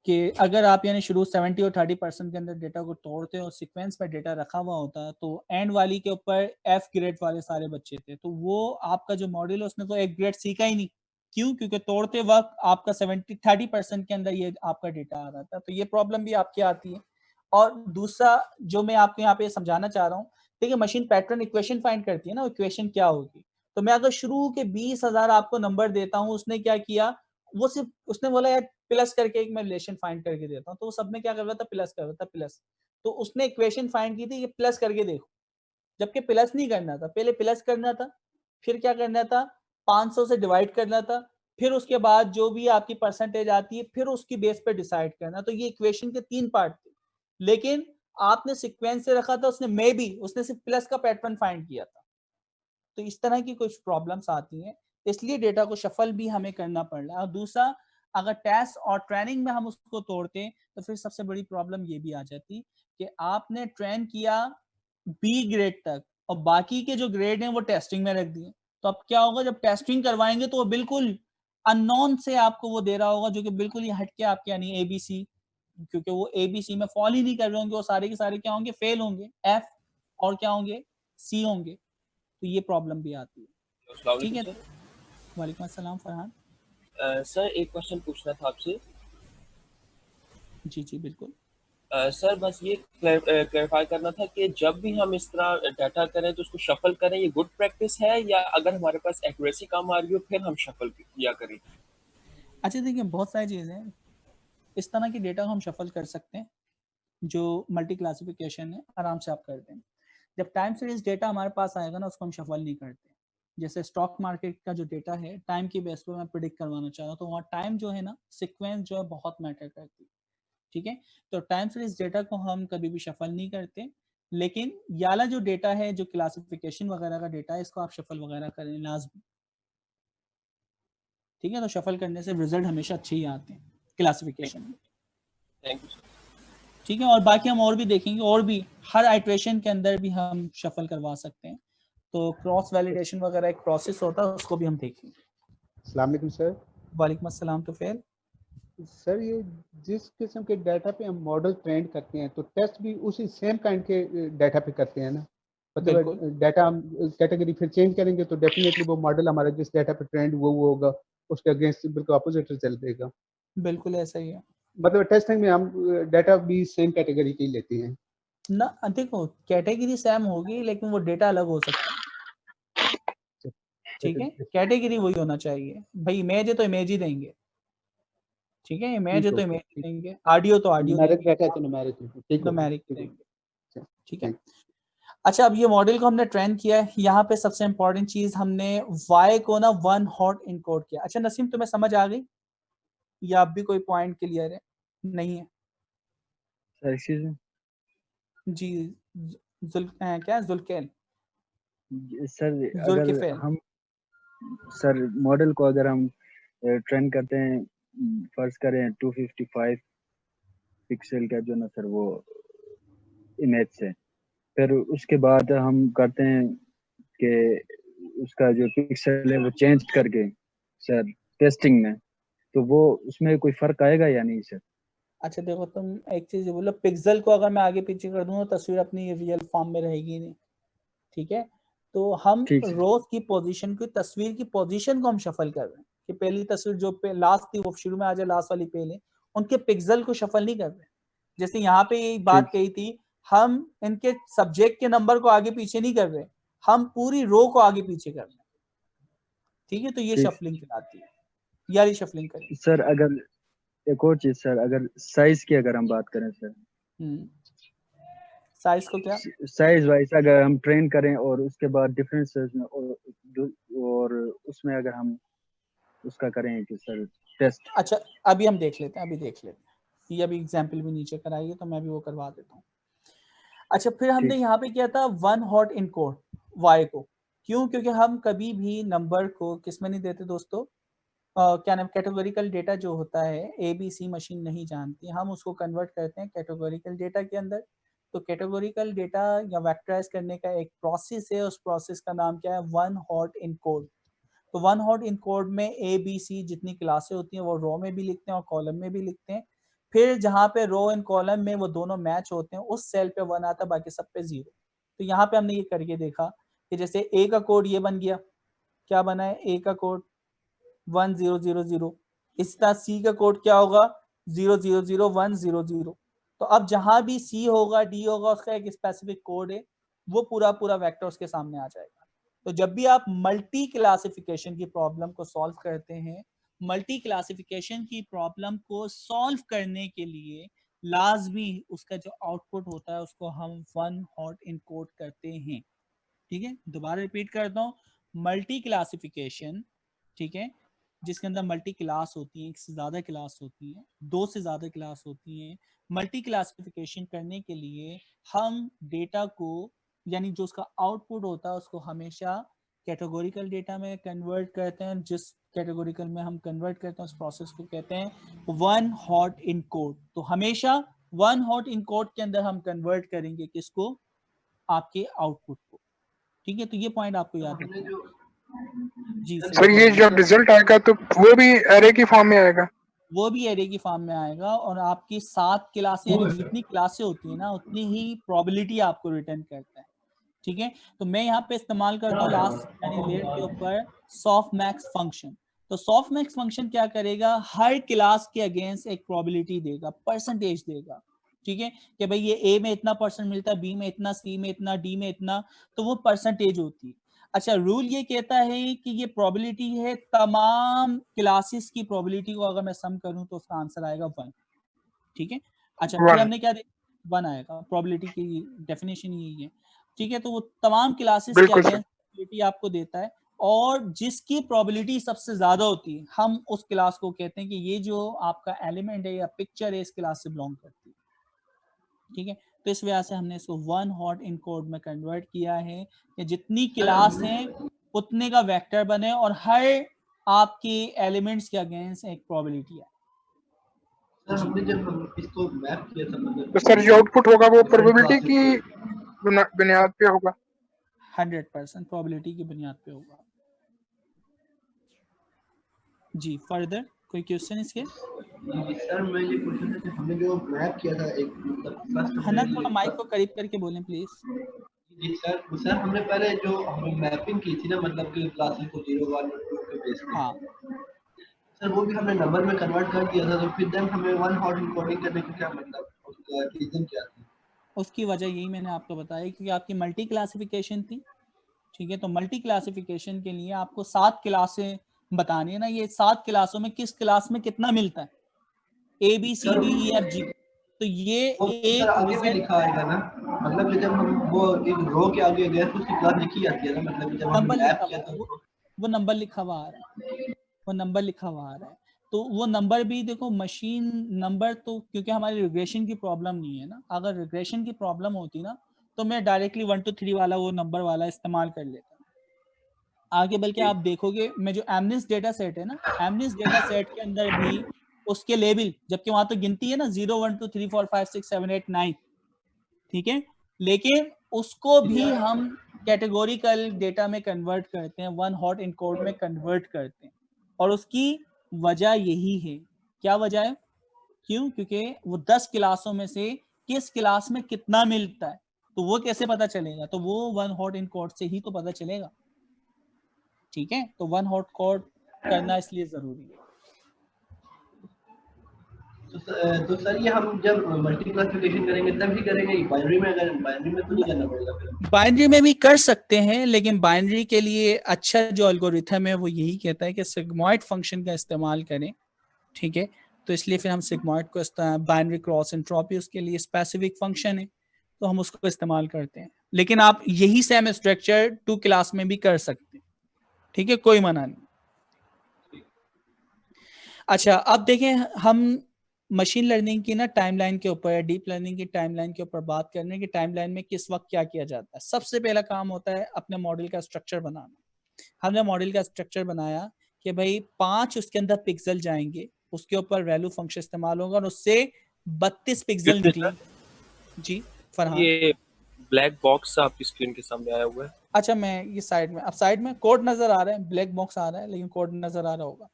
कि अगर आप यानी शुरू 70 और 30% के अंदर डेटा को तोड़ते और सीक्वेंस में डेटा रखा हुआ होता, तो एंड वाली के ऊपर एफ ग्रेड वाले सारे बच्चे थे, तो वो आपका जो मॉडल है उसने तो एक ग्रेड सीखा ही नहीं। क्यों? क्योंकि तोड़ते वक्त आपका 30% के अंदर ये आपका डेटा आ रहा था, तो ये प्रॉब्लम भी आपकी आती है। और दूसरा जो मैं आपको यहाँ पे समझाना चाह रहा हूँ, देखिए मशीन पैटर्न इक्वेशन फाइंड करती है ना, इक्वेशन क्या होगी। तो मैं अगर शुरू के 20,000 आपको नंबर देता हूँ, उसने क्या किया, वो सिर्फ उसने बोला यार प्लस करके एक मैं रिलेशन फाइंड करके देता हूँ, तो वो सब में क्या कर रहा था, प्लस कर रहा था, प्लस। तो उसने इक्वेशन फाइंड की थी ये प्लस करके देखो, जबकि प्लस नहीं करना था, पहले प्लस करना था, फिर क्या करना था, 500 से डिवाइड करना था, फिर उसके बाद जो भी आपकी परसेंटेज आती है फिर उसकी बेस पे डिसाइड करना। तो ये इक्वेशन के 3 पार्ट थे, लेकिन आपने सीक्वेंस से रखा था, उसने सिर्फ प्लस का पैटर्न फाइंड किया था। तो इस तरह की कुछ प्रॉब्लम्स आती हैं, इसलिए डेटा को शफल भी हमें करना पड़ रहा है। और दूसरा, अगर टेस्ट और ट्रेनिंग में हम उसको तोड़ते तो फिर सबसे बड़ी प्रॉब्लम ये भी आ जाती कि आपने ट्रेन किया बी ग्रेड तक और बाकी के जो ग्रेड हैं वो टेस्टिंग में रख दिए, तो अब क्या होगा, जब टेस्टिंग करवाएंगे तो वो बिल्कुल अननोन से आपको वो दे रहा होगा, जो कि बिल्कुल ही हटके आपके यानी एबीसी, क्योंकि वो एबीसी में फॉल ही नहीं कर रहे होंगे, वो सारे के सारे क्या होंगे, फेल होंगे, एफ और क्या होंगे, सी होंगे। तो ये प्रॉब्लम भी आती है। ठीक है, वालेकुम अस्सलाम फरहान। सर एक क्वेश्चन पूछना था आपसे। जी जी बिल्कुल। सर बस ये क्लैरिफाई करना था कि जब भी हम इस तरह डाटा करें तो उसको शफल करें, ये गुड प्रैक्टिस है, या अगर हमारे पास एक्यूरेसी कम आ रही हो फिर हम शफल किया करें? अच्छा देखिए, बहुत सारी चीज़ें हैं, इस तरह की डेटा हम शफल कर सकते हैं, जो मल्टी क्लासिफिकेशन है, आराम से आप करते हैं। जब टाइम सीरीज डेटा हमारे पास आएगा ना, उसको हम शफल नहीं करते। जैसे स्टॉक मार्केट का जो डेटा है, टाइम की बेस पे मैं प्रिडिक्ट करवाना चाह रहा हूँ, तो वहाँ टाइम जो है ना, सीक्वेंस जो है बहुत मैटर करती है, ठीक है? तो टाइम सीरीज डेटा को हम कभी भी शफल नहीं करते, लेकिन ये वाला जो डेटा है, जो क्लासिफिकेशन वगैरह का डेटा है, इसको आप शफल वगैरह करें लाजमी, ठीक है? तो शफल करने से रिजल्ट हमेशा अच्छे ही आते हैं क्लासिफिकेशन में, थैंक यू सर। ठीक है? और बाकी हम और भी देखेंगे, और भी हर आइट्रेशन के अंदर भी हम शफल करवा सकते हैं। तो क्रॉस वैलिडेशन वगैरह एक प्रोसेस होता है, उसको भी हम देखेंगे। अस्सलाम वालेकुम सर। वालेकुम अस्सलाम। तो फिर सर ये जिस किस्म के डाटा पे हम मॉडल ट्रेंड करते हैं, तो टेस्ट भी उसी सेम काइंड के डाटा पे करते हैं ना? बिल्कुल। मतलब डाटा हम कैटेगरी फिर चेंज करेंगे तो डेफिनेटली वो मॉडल हमारा जिस डाटा पे ट्रेंड वो होगा, उसके अगेंस्ट बिल्कुल अपोजिट रिजल्ट देगा। बिल्कुल ऐसा ही है। मतलब टेस्टिंग में हम डाटा भी सेम कैटेगरी के ही लेते हैं ना देखो, कैटेगरी सेम होगी लेकिन वो डेटा अलग हो सकता है, ठीक है? कैटेगरी वही होना चाहिए। भाई इमेज है तो इमेज ही देंगे, ठीक है? इमेज है तो इमेज ही देंगे, ऑडियो तो ऑडियो न्यूमेरिक देंगे, डाटा है तो न्यूमेरिक, ठीक है न्यूमेरिक ठीक है देंगे, ठीक है? अच्छा, अब ये मॉडल को हमने ट्रेन किया है, यहाँ पे सबसे इंपॉर्टेंट चीज हमने y को ना 1 हॉट इनकोड किया। अच्छा नसीम, तुम्हें समझ आ गई या अब भी कोई पॉइंट क्लियर है? नहीं है? Sir excuse me. जी, क्या जुल्केल, सर अगर जुल्किफेल। हम सर मॉडल को अगर हम ट्रेन करते हैं, फर्ज करें 255 पिक्सल का जो ना सर वो इमेज से, फिर उसके बाद हम करते हैं कि उसका जो पिक्सल है वो चेंज करके सर टेस्टिंग में, तो वो उसमें कोई फर्क आएगा या नहीं सर? अच्छा देखो, तुम एक चीज बोलो, पिक्सल को अगर मैं आगे पीछे कर दूं तो तस्वीर अपनी रियल फॉर्म में रहेगी नहीं, ठीक है? तो हम ठीक है। रोज की पोजीशन की, तस्वीर की पोजीशन को हम शफल कर रहे हैं कि पहली तस्वीर जो पे लास्ट थी वो शुरू में आ जाए, लास्ट वाली पहले, उनके पिक्सल को शफल नहीं कर रहे। जैसे यहाँ पे यही बात कही थी, हम इनके सब्जेक्ट के नंबर को आगे पीछे नहीं कर रहे, हम पूरी रो को आगे पीछे कर रहे हैं, ठीक है? तो ये ठीक। शफलिंग कहलाती है, यारी शफलिंग करें। सर अगर एक और चीज सर, अगर साइज की अगर हम बात करें सर, साइज को क्या? साइज वाइज अगर हम ट्रेन करें और उसके बाद डिफरेंसेस में और उसमें अगर हम उसका करें कि सर टेस्ट। अच्छा अभी हम देख लेते हैं, अभी देख लेते हैं, ये अभी एग्जाम्पल भी नीचे कराइए तो मैं भी वो करवा देता हूँ। अच्छा, फिर हमने यहाँ पे किया था 1 हॉट इनकोड y को, क्यों? क्योंकि हम कभी भी नंबर को किस में नहीं देते दोस्तों, क्या नाम, कैटेगोरिकल डेटा जो होता है ABC मशीन नहीं जानती, हम उसको कन्वर्ट करते हैं कैटेगोरिकल डेटा के अंदर। तो कैटेगोरिकल डेटा या वेक्टराइज करने का एक प्रोसेस है, उस प्रोसेस का नाम क्या है? 1 हॉट इनकोड। तो 1 हॉट इनकोड में ABC जितनी क्लासें होती हैं वो रो में भी लिखते हैं और कॉलम में भी लिखते हैं। फिर जहाँ पे रो एंड कॉलम में वो दोनों मैच होते हैं, उस सेल पे 1 आता है, बाकी सब पे 0। तो यहाँ पे हमने ये करके देखा कि जैसे A का कोड ये बन गया, क्या बना है? A का कोड 1000। इस तरह C का कोड क्या होगा? 0000100। तो अब जहां भी C होगा, D होगा, उसका एक स्पेसिफिक कोड है, वो पूरा पूरा वेक्टर उसके सामने आ जाएगा। तो जब भी आप मल्टी क्लासिफिकेशन की प्रॉब्लम को सॉल्व करते हैं, मल्टी क्लासिफिकेशन की प्रॉब्लम को सॉल्व करने के लिए लाजमी उसका जो आउटपुट होता है उसको हम 1 हॉट इनकोड करते हैं, ठीक है? दोबारा रिपीट करता हूँ, मल्टी क्लासिफिकेशन, ठीक है, जिसके अंदर मल्टी क्लास होती है, एक से ज्यादा क्लास होती है, 2 से ज्यादा क्लास होती है। मल्टी क्लासिफिकेशन करने के लिए हम डेटा को, यानी जो उसका आउटपुट होता है उसको हमेशा कैटेगोरिकल डेटा में कन्वर्ट करते हैं। जिस कैटेगोरिकल में हम कन्वर्ट करते हैं उस प्रोसेस को कहते हैं 1 हॉट इनकोड। तो हमेशा 1 हॉट इनकोड के अंदर हम कन्वर्ट करेंगे किसको? आपके आउटपुट को, ठीक है? तो ये पॉइंट आपको याद रखना है। जी सर ये जब रिजल्ट आएगा तो वो भी एरे की फॉर्म में आएगा? वो भी एरे की फॉर्म में आएगा, और आपकी 7 क्लासें, यानी जितनी क्लासें होती है ना उतनी ही प्रोबेबिलिटी आपको रिटर्न करता है, ठीक है? तो मैं यहाँ पे इस्तेमाल करता हूँ लास्ट यानी लेयर के ऊपर सॉफ्टमैक्स फंक्शन। तो सॉफ्टमैक्स फंक्शन क्या करेगा? हर क्लास के अगेंस्ट एक प्रोबेबिलिटी देगा, परसेंटेज देगा, ठीक है, कि भाई ये ए में इतना परसेंट मिलता है, बी में इतना, सी में इतना, डी में इतना, तो वो परसेंटेज होती है। अच्छा, रूल ये कहता है कि ये प्रोबेबिलिटी है तमाम क्लासेस की प्रोबेबिलिटी को अगर मैं सम करूं तो उसका आंसर आएगा 1। ठीक है, अच्छा फिर 1 हमने क्या देखा, 1 आएगा, प्रोबेबिलिटी की डेफिनेशन यही है। ठीक है, तो वो तमाम क्लासेस के बिल्कुल सर। अगेंस्ट प्रोबेबिलिटी आपको देता है, और जिसकी प्रोबेबिलिटी सबसे ज्यादा होती है हम उस क्लास को कहते हैं कि ये जो आपका एलिमेंट है या पिक्चर है इस क्लास से बिलोंग करती है। ठीक है, तो इस वजह से हमने इसको 1 हॉट इनकोड में कन्वर्ट किया है कि जितनी क्लास हैं उतने का वेक्टर बने और हर आपके एलिमेंट्स के अगेंस्ट एक प्रोबेबिलिटी है। सर हमने जब हम इसको मैप किया था मतलब तो सर जो आउटपुट होगा वो प्रोबेबिलिटी की बुनियाद पे होगा? 100% प्रोबेबिलिटी की बुनियाद पे होगा। जी, फर्दर कोई क्वेश्चन इसके? सर मैं ये पूछ रहा था कि हमने जो मैप किया था एक मतलब फर्स्ट हना थोड़ा माइक को करीब करके बोलें प्लीज। जी सर हमने पहले जो हमने मैपिंग की थी ना मतलब कि क्लासेस को 0 1 और 2 के बेस पे। हाँ सर वो भी हमने नंबर में कन्वर्ट कर दिया था, तो फिर देन हमें 1 हॉट इनकोडिंग करने का क्या मतलब, उसका रीजन क्या था? उसकी वजह यही मैंने आपको बताया क्योंकि आपकी मल्टी क्लासिफिकेशन थी। ठीक है, तो मल्टी क्लासिफिकेशन के लिए आपको 7 क्लासें बतानी है ना, ये 7 क्लासों में किस क्लास में कितना मिलता है, A B C D E F G, तो ये सर आगे भी लिखा आएगा ना, मतलब कि जब हम वो एक रो के आगे गए तो उसकी क्लास लिखी जाती है ना, मतलब कि जब हम नंबर मैप लिखा किया हुआ तो वो नंबर लिखा हुआ आ रहा है, वो नंबर लिखा हुआ आ रहा है। तो वो नंबर भी देखो मशीन नंबर, तो क्योंकि हमारी रिग्रेशन की प्रॉब्लम नहीं है ना, अगर रिग्रेशन की प्रॉब्लम होती ना तो मैं डायरेक्टली 1 to 3 वाला वो नंबर वाला इस्तेमाल कर लेता आगे। बल्कि आप देखोगे मैं जो एमनिस डेटा सेट है ना, एमनिस डेटा सेट के अंदर भी उसके लेबल, जबकि वहां तो गिनती है ना 0 1 2 3 4 5 6 7 8 9, ठीक है, लेकिन उसको भी हम कैटेगोरिकल डेटा में कन्वर्ट करते हैं, 1 हॉट इनकोड में कन्वर्ट करते हैं, और उसकी वजह यही है। क्या वजह है? क्यों? क्योंकि वो 10 क्लासों में से किस क्लास में कितना मिलता है, तो वो कैसे पता चलेगा? तो वो 1 हॉट इनकोड से ही तो पता चलेगा। ठीक है, तो 1 हॉट कोड करना इसलिए जरूरी है। तो सर ये हम जब मल्टी क्लासिफिकेशन करेंगे तब ही करेंगे, बाइनरी में? अगर बाइनरी में तो नहीं करना पड़ेगा फिर? बाइनरी में भी कर सकते हैं, लेकिन बाइनरी के लिए अच्छा जो एल्गोरिथम है वो यही कहता है कि सिग्मॉइड फंक्शन का इस्तेमाल करें। ठीक है, तो इसलिए फिर हम सिग्मॉइड को बाइनरी क्रॉस एंट्रोपी उसके लिए स्पेसिफिक फंक्शन है, तो हम उसको इस्तेमाल करते हैं। लेकिन आप यही सेम स्ट्रक्चर 2 क्लास में भी कर सकते हैं। ठीक है, कोई मना नहीं। अच्छा, अब देखें हम मशीन लर्निंग की ना टाइमलाइन के ऊपर, डीप लर्निंग की टाइमलाइन के ऊपर बात करने की, टाइमलाइन में किस वक्त क्या किया जाता है। सबसे पहला काम होता है अपने मॉडल का स्ट्रक्चर बनाना। हमने मॉडल का स्ट्रक्चर बनाया कि भाई 5 उसके अंदर पिक्सल जाएंगे, उसके ऊपर वैल्यू फंक्शन इस्तेमाल होगा और उससे 32 पिक्सल निकलेंगे। जी फरहान, ये ब्लैक बॉक्स आपकी स्क्रीन के सामने आया हुआ है। अच्छा मैं ये साइड में, अब साइड में कोड नजर आ रहा है, ब्लैक बॉक्स आ रहा है लेकिन कोड नजर आ रहा होगा।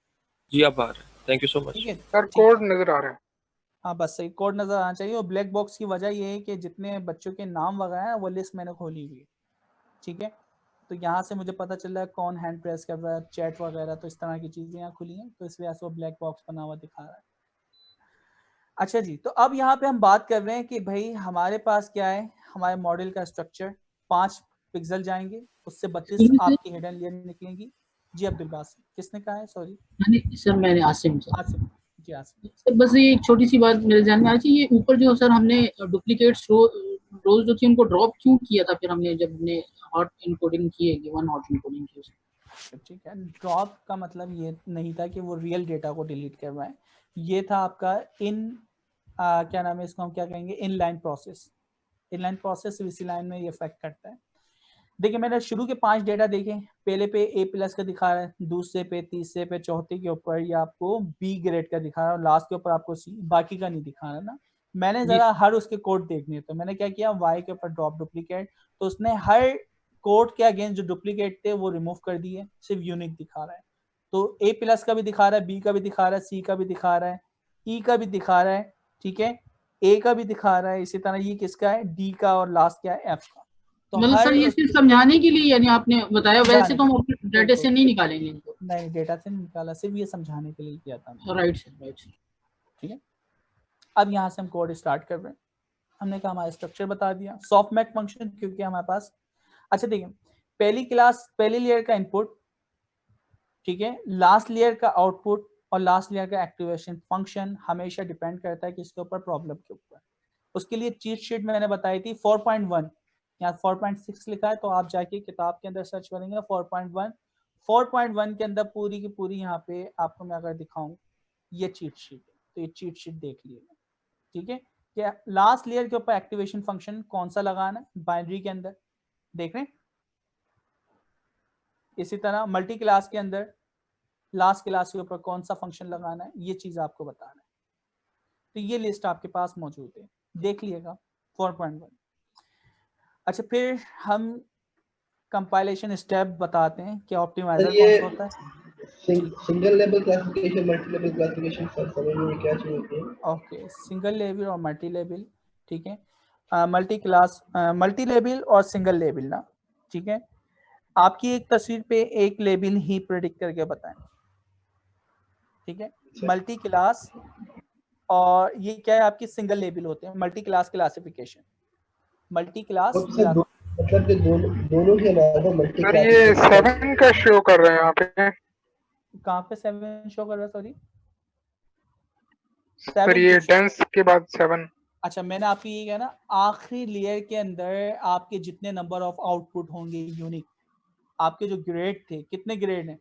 जी अब आ रहा है, थैंक यू सो मच। ठीक है सर कोड नजर आ रहा है। हाँ बस सही, कोड नजर आना चाहिए। और ब्लैक बॉक्स की वजह ये है कि जितने बच्चों के नाम वगैरह हैं वो लिस्ट मैंने खोली हुई है। ठीक है, तो यहाँ से मुझे पता चल रहा है कौन हैंड प्रेस कर रहा है, चैट वगैरह, तो इस तरह की चीजें यहाँ खुली हैं, तो इस वजह से वो ब्लैक बॉक्स बना हुआ दिखा रहा है। अच्छा जी, तो अब यहाँ पे हम बात कर रहे हैं कि भाई हमारे पास क्या है, हमारे मॉडल का स्ट्रक्चर, 5 पिक्सल जाएंगे, उससे 32 आपकी हिडन लेयर निकलेंगी। जी अब्दुल बासित, किसने कहा है? सॉरी सर मैंने आसिम सर। आसिम जी, आसिम सर बस ये एक छोटी सी बात मेरे ध्यान में आ रही है, ये ऊपर जो सर हमने डुप्लीकेट रोज जो थी उनको ड्रॉप क्यों किया था फिर हमने, जब हमने हॉट इनकोडिंग की है, 1 हॉट इनकोडिंग की? ठीक है, ड्रॉप का मतलब ये नहीं था कि वो रियल डेटा को डिलीट करवाएं, ये था आपका क्या नाम है इसको, हम क्या कहेंगे, इनलाइन प्रोसेस। इनलाइन प्रोसेस इसी लाइन में ये इफेक्ट करता है। देखिए मैंने शुरू के 5 डेटा देखे, पहले पे A+ का दिखा रहा है, दूसरे पे, तीसरे पे, चौथे के ऊपर ये आपको B ग्रेड का दिखा रहा है, और लास्ट के ऊपर आपको C, बाकी का नहीं दिखा रहा ना। मैंने जरा हर उसके कोड देखने, तो मैंने क्या किया, Y के ऊपर ड्रॉप डुप्लीकेट, तो उसने हर कोड के अगेंस्ट जो डुप्लीकेट थे वो रिमूव कर दिए, सिर्फ यूनिक दिखा रहा है। तो A+ का भी दिखा रहा है, B का भी दिखा रहा है, C का भी दिखा रहा है, E का भी दिखा रहा है, ठीक है, A का भी दिखा रहा है, इसी तरह ये किसका है, D का, और लास्ट क्या है, F का। तो मतलब सर ये सिर्फ समझाने के लिए यानी आपने बताया, वैसे तो हम डेटा से नहीं निकालेंगे इनको? नहीं, डेटा से नहीं निकाला, सिर्फ ये समझाने के लिए किया था। Right sir, right sir. ठीक है, अब यहाँ से हम कोड स्टार्ट कर रहे हैं। हमने कहा हमारा स्ट्रक्चर बता दिया, सॉफ्टमैक फंक्शन क्योंकि हमारे पास, अच्छा देखिए पहली लेयर का इनपुट, ठीक है, लास्ट लेयर का आउटपुट और लास्ट लेयर का एक्टिवेशन फंक्शन हमेशा डिपेंड करता है किसके ऊपर, प्रॉब्लम के ऊपर। उसके लिए चीट शीट मैंने बताई थी 4.1, यहाँ 4.6 लिखा है, तो आप जाके किताब के अंदर सर्च करेंगे 4.1 के अंदर पूरी की पूरी यहाँ पे आपको मैं अगर दिखाऊं ये चीट शीट है, तो ये चीट शीट देख लीजिए, ठीक है। कि लास्ट लेयर के ऊपर एक्टिवेशन फंक्शन कौन सा लगाना है बाइनरी के अंदर, देख रहे हैं। इसी तरह मल्टी क्लास के अंदर लास्ट क्लास के ऊपर कौन सा फंक्शन लगाना है, ये चीज आपको बताना है। तो ये लिस्ट आपके पास मौजूद है, देख लिएगा 4.1। अच्छा, फिर हम कंपाइलेशन स्टेप बताते हैं कि ऑप्टिमाइजर कौन सा होता है। Single level classification, multi level classification, sir समझ में क्या चीज होती है? ओके, सिंगल लेवल और मल्टी लेवल, ठीक है। मल्टी लेवल और सिंगल लेवल ना, ठीक है। आपकी एक तस्वीर पे एक लेवल ही प्रेडिक्ट करके बताएं, ठीक है। मल्टी क्लास और ये क्या है, आपकी सिंगल लेवल होते हैं, multi class classification, multi class मतलब कि दोनों के अलावा मल्टी सर ये 7 का शो कर रहे हैं यहाँ पे, कहाँ पे 7 शो कर रहा है, सॉरी सर ये डेंस के बाद 7। अच्छा, मैंने आपको ये कहा ना, आखिरी लेयर के अंदर आपके जितने नंबर ऑफ आउटपुट होंगे यूनिक, आपके जो ग्रेड थे, कितने ग्रेड हैं,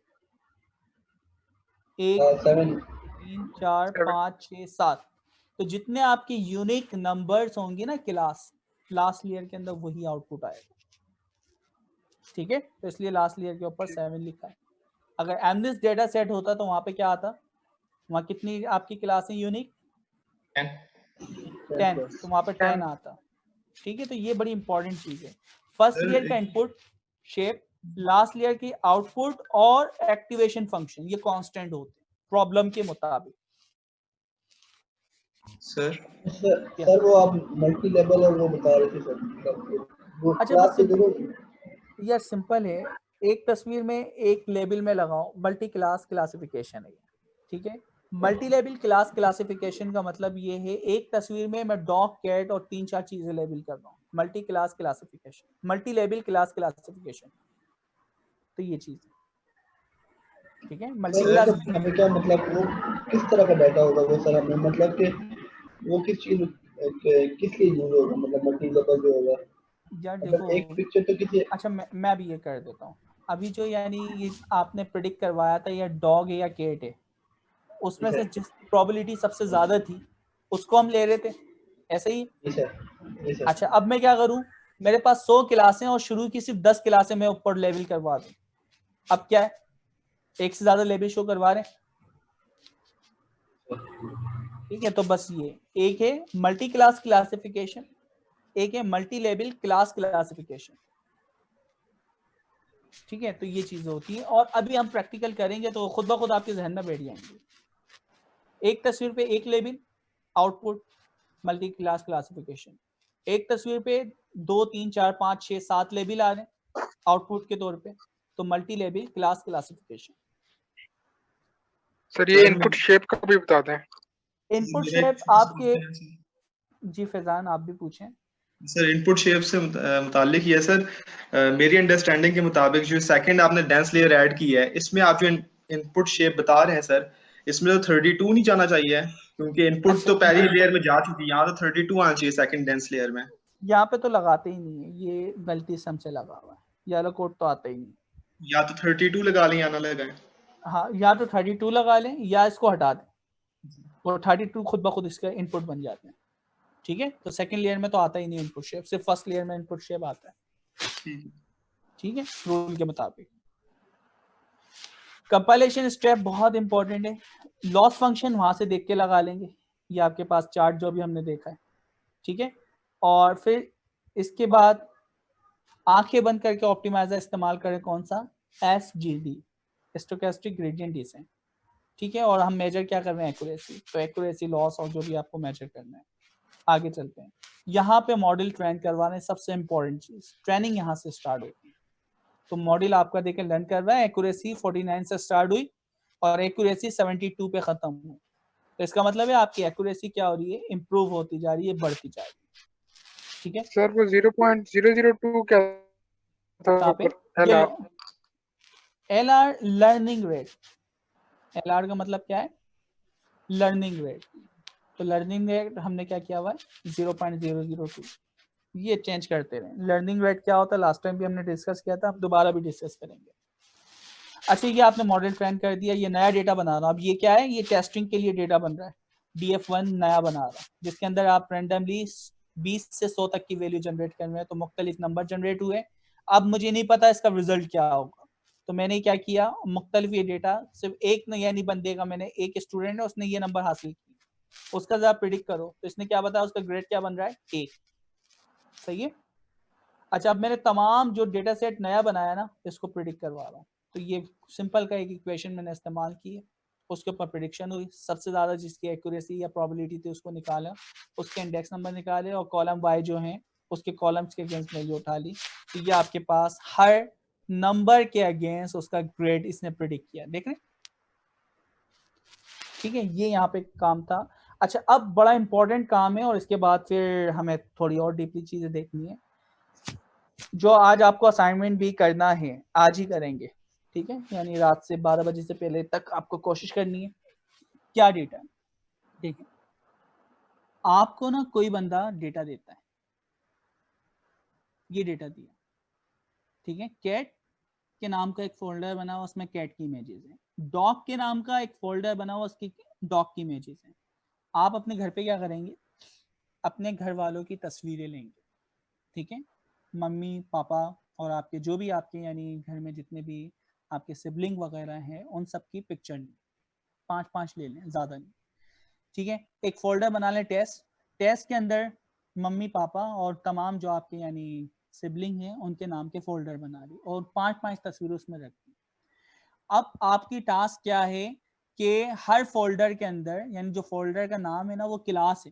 1 2 3 4 5 6 7, तो जितने आपके यूनिक नंबर्स होंगे ना क्लास, लास्ट लेयर के अंदर वही आउटपुट आएगा, ठीक है। तो इसलिए लास्ट लेयर के ऊपर 7 लिखा है। अगर एमनेस डेटा सेट होता तो वहां पे क्या आता, वहां कितनी आपकी क्लासें यूनिक 10, तो वहां पे 10 आता, ठीक है। तो ये बड़ी इंपॉर्टेंट चीज है। फर्स्ट लेयर का इनपुट शेप, लास्ट लेयर की आउटपुट और एक्टिवेशन फंक्शन, ये कांस्टेंट होते हैं प्रॉब्लम के मुताबिक। सर वो आप मल्टी लेवल और वो बता रहे थे सर, वो अच्छा, यार सिंपल है, एक तस्वीर में एक लेबल में लगाओ, मल्टी क्लास क्लासिफिकेशन है, ठीक है। मल्टी लेवल क्लास क्लासिफिकेशन का मतलब ये है, एक तस्वीर में मैं डॉग, कैट और 3-4 चीजें लेबल कर रहा हूँ, multi class classification, multi level class classification, तो ये चीज, ठीक है। मल्टी क्लास हमें क्या मतलब वो किस तरह का डाटा होगा वो सर, हमें मतलब कि वो किस चीज किस लिए यूज होगा, मतलब मल्टी लेवल जो होगा यार देखो, एक पिक्चर तो किसी, अच्छा मैं भी ये कर देता हूँ अभी, जो यानी ये आपने प्रेडिक्ट करवाया था या डॉग है या कैट है, उसमें से जिस प्रोबेबिलिटी सबसे ज्यादा थी उसको हम ले रहे थे, ऐसे ही। अच्छा, अब मैं क्या करूं, मेरे पास 100 क्लासें और शुरू की सिर्फ 10 क्लासें मैं ऊपर लेवल करवा दूं, अब क्या है, एक से ज्यादा लेवल शो करवा रहे हैं, ठीक है। तो बस ये एक है मल्टी क्लास क्लासिफिकेशन, एक है मल्टी लेवल क्लास क्लासिफिकेशन, ठीक है। तो ये चीजें होती हैं, और अभी हम प्रैक्टिकल करेंगे तो खुद ब खुद आपके जहन में बैठ जाएंगे। एक तस्वीर पे एक level output multi class classification, एक तस्वीर पे 2 3 4 5 6 7 लेवल आ रहे हैं आउटपुट के तौर पे, तो multi level class classification. Sir ये इनपुट शेप का भी बता दें। इनपुट शेप आपके, जी फैजान आप भी पूछें सर। इनपुट शेप से मुतालिक ही है सर, मेरी अंडरस्टैंडिंग के मुताबिक जो सेकंड आपने डेंस लेयर ऐड की है, इसमें आप जो इनपुट शेप बता रहे हैं सर, इसमें तो 32 नहीं जाना चाहिए, क्योंकि इनपुट तो पहली लेयर में जा चुकी है, यहाँ तो 32 आना चाहिए सेकंड डेंस लेयर में। यहाँ पे तो लगाते ही नहीं है, ये गलती से हमसे लगा हुआ है, येलो कोड तो आता ही नहीं, या तो 32 लगा लें या ना लगाएं। हाँ, या तो 32 लगा लें या इसको हटा दें, तो 32 खुद ब खुद इसका इनपुट बन जाते हैं, ठीक है। तो सेकंड लेयर में तो आता ही नहीं इनपुट शेप, सिर्फ फर्स्ट लेयर में इनपुट शेप आता है, ठीक है, रूल के मुताबिक। कंपाइलेशन स्टेप बहुत इंपॉर्टेंट है, लॉस फंक्शन वहां से देख के लगा लेंगे, ये आपके पास चार्ट जो भी हमने देखा है, ठीक है। और फिर इसके बाद आंखें बंद करके ऑप्टिमाइजर इस्तेमाल करें, कौन सा, SGD, स्टोकेस्टिक ग्रेडियंट डिसेंट, ठीक है। और हम मेजर क्या कर रहे हैं, एक्यूरेसी, तो एक्यूरेसी, लॉस और जो भी आपको मेजर करना है। आगे चलते हैं, यहाँ पे मॉडल ट्रेन करवाने, सबसे इंपॉर्टेंट चीज, ट्रेनिंग यहाँ से स्टार्ट होती है। तो मॉडल आपका देखें लर्न कर रहा है, एक्यूरेसी 49 से स्टार्ट हुई और एक्यूरेसी 72 पे खत्म हुई, तो इसका मतलब है आपकी एक्यूरेसी क्या हो रही है, इंप्रूव होती जा रही है, बढ़ती जा रही है, ठीक है सर वो 0.002 क्या था कहाँ पे? ऊपर ये LR? लो, LR लर्निंग रेट। LR का मतलब क्या है? Learning rate. तो लर्निंग रेट हमने क्या किया हुआ है 0.002, ये चेंज करते रहे। लर्निंग रेट क्या होता है लास्ट टाइम भी हमने डिस्कस किया था, हम दोबारा भी डिस्कस करेंगे। अच्छा ये आपने मॉडल ट्रेन कर दिया, ये नया डेटा बना रहा हूँ। अब ये क्या है, ये टेस्टिंग के लिए डेटा बन रहा है, DF1 नया बना रहा है, जिसके अंदर आप रैंडमली 20 से 100 तक की वैल्यू जनरेट कर रहे हैं। तो मुख्तलिफ नंबर जनरेट हुए। अब मुझे नहीं पता इसका रिजल्ट क्या होगा, तो मैंने क्या किया, मुख्तलिफ ये डेटा सिर्फ एक यानी बंदे का, मैंने एक स्टूडेंट है उसने ये नंबर हासिल किया, उसका जरा प्रिडिक्ट करो। तो इसने क्या बताया, उसका ग्रेड क्या बन रहा है, A। सही है। अच्छा अब मैंने तमाम जो डेटा सेट नया बनाया ना, इसको प्रिडिक्ट करवा रहा हूँ। तो ये सिंपल का एक इक्वेशन मैंने इस्तेमाल की है, उसके ऊपर प्रिडिक्शन हुई, सबसे ज़्यादा जिसकी एक्यूरेसी या प्रोबेबिलिटी थी उसको निकाला, उसके इंडेक्स नंबर निकाले और कॉलम वाई जो हैं उसके कॉलम्स के अगेंस्ट वैल्यू उठा ली। तो ये आपके पास हर नंबर के अगेंस्ट उसका ग्रेड इसने प्रिडिक्ट किया, देख रहे हैं। ठीक है, ये यहाँ पे काम था। अच्छा अब बड़ा इंपॉर्टेंट काम है और इसके बाद फिर हमें थोड़ी और डीपली चीज़ें देखनी है, जो आज आपको असाइनमेंट भी करना है, आज ही करेंगे। ठीक है, यानी रात से 12 बजे से पहले तक आपको कोशिश करनी है। क्या डेटा है, ठीक है, आपको ना कोई बंदा डेटा देता है, ये डेटा दिया, ठीक है, कैट के नाम का एक फोल्डर बना हुआ, उसमें कैट की इमेजेस हैं। डॉग के नाम का एक फोल्डर बना हुआ, उसकी डॉग की इमेजेस हैं। आप अपने घर पे क्या करेंगे, अपने घर वालों की तस्वीरें लेंगे, ठीक है, मम्मी पापा और आपके जो भी आपके यानी घर में जितने भी आपके सिबलिंग वगैरह हैं उन सब की पिक्चर लें, 5-5 ले लें, ज़्यादा नहीं। ठीक है, एक फोल्डर बना लें टेस्ट, टेस्ट के अंदर मम्मी पापा और तमाम जो आपके यानी सिबलिंग हैं उनके नाम के फोल्डर बना ली और 5-5 तस्वीरें उसमें रख दी। अब आपकी टास्क क्या है कि हर फोल्डर के अंदर, यानी जो फोल्डर का नाम है ना वो क्लास है,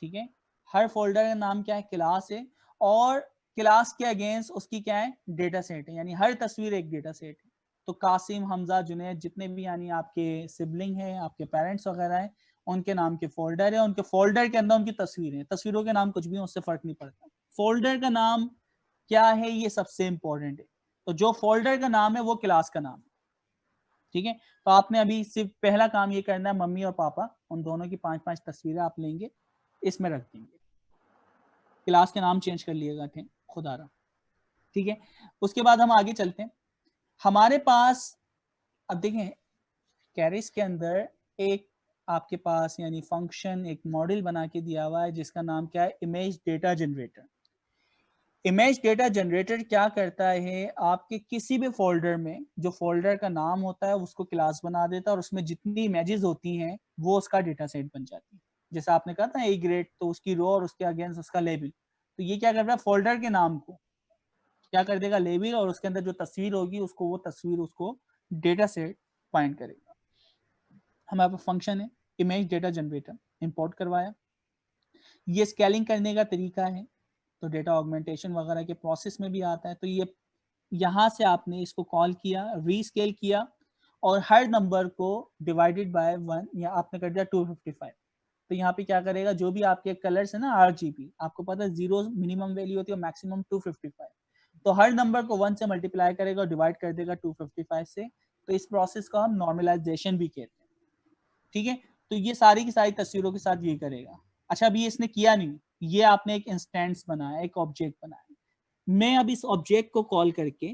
ठीक है, हर फोल्डर का नाम क्या है, क्लास है, और क्लास के अगेंस्ट उसकी क्या है, डेटा सेट है, यानी हर तस्वीर एक डेटा सेट है। तो कासिम, हमजा, जुनैद जितने भी यानी आपके सिबलिंग हैं, आपके पेरेंट्स वगैरह हैं, उनके नाम के फोल्डर है, उनके फोल्डर के अंदर उनकी तस्वीरें, तस्वीरों के नाम कुछ भी उससे फर्क नहीं पड़ता, फोल्डर का नाम क्या है ये सबसे इंपॉर्टेंट है। तो जो फोल्डर का नाम है वो क्लास का नाम है, ठीक है। तो आपने अभी सिर्फ पहला काम ये करना है, मम्मी और पापा उन दोनों की 5-5 तस्वीरें आप लेंगे, इसमें रख देंगे, क्लास के नाम चेंज कर लिएगा, ठीक, खुदारा, ठीक है। उसके बाद हम आगे चलते हैं, हमारे पास अब देखें कैरिस के अंदर एक आपके पास यानी फंक्शन, एक मॉडल बना के दिया हुआ है जिसका नाम क्या है, image data generator. Image data generator क्या करता है, आपके किसी भी फोल्डर में जो फोल्डर का नाम होता है उसको क्लास बना देता है और उसमें जितनी इमेजेस होती हैं वो उसका डेटा सेट बन जाती है। जैसे आपने कहा था ए ग्रेड, तो उसकी रो और उसके अगेंस्ट उसका लेबल। तो ये क्या कर रहा है, फोल्डर के नाम को क्या कर देगा, लेबल, और उसके अंदर जो तस्वीर होगी उसको वो तस्वीर उसको डेटा सेट फाइंड करेगा। हमारे पास फंक्शन है इमेज डेटा जनरेटर, इंपोर्ट करवाया, ये स्केलिंग करने का तरीका है, तो डेटा ऑगमेंटेशन वगैरह के प्रोसेस में भी आता है। तो ये यहाँ से आपने इसको कॉल किया, रीस्केल किया और हर नंबर को डिवाइडेड बाय 1 या आपने कर दिया 255। तो यहाँ पे क्या करेगा, जो भी आपके कलर्स है ना RGB, आपको पता है 0 मिनिमम वैल्यू होती है और मैक्सिमम 255, तो हर नंबर को 1 से मल्टीप्लाई करेगा और डिवाइड कर देगा 255 से। तो इस प्रोसेस को हम नॉर्मलाइजेशन भी कहते हैं, ठीक है। तो ये सारी की सारी तस्वीरों के साथ ये करेगा। अच्छा अभी इसने किया नहीं, ये आपने एक इंस्टेंस बनाया, एक ऑब्जेक्ट बनाया, मैं अब इस ऑब्जेक्ट को कॉल करके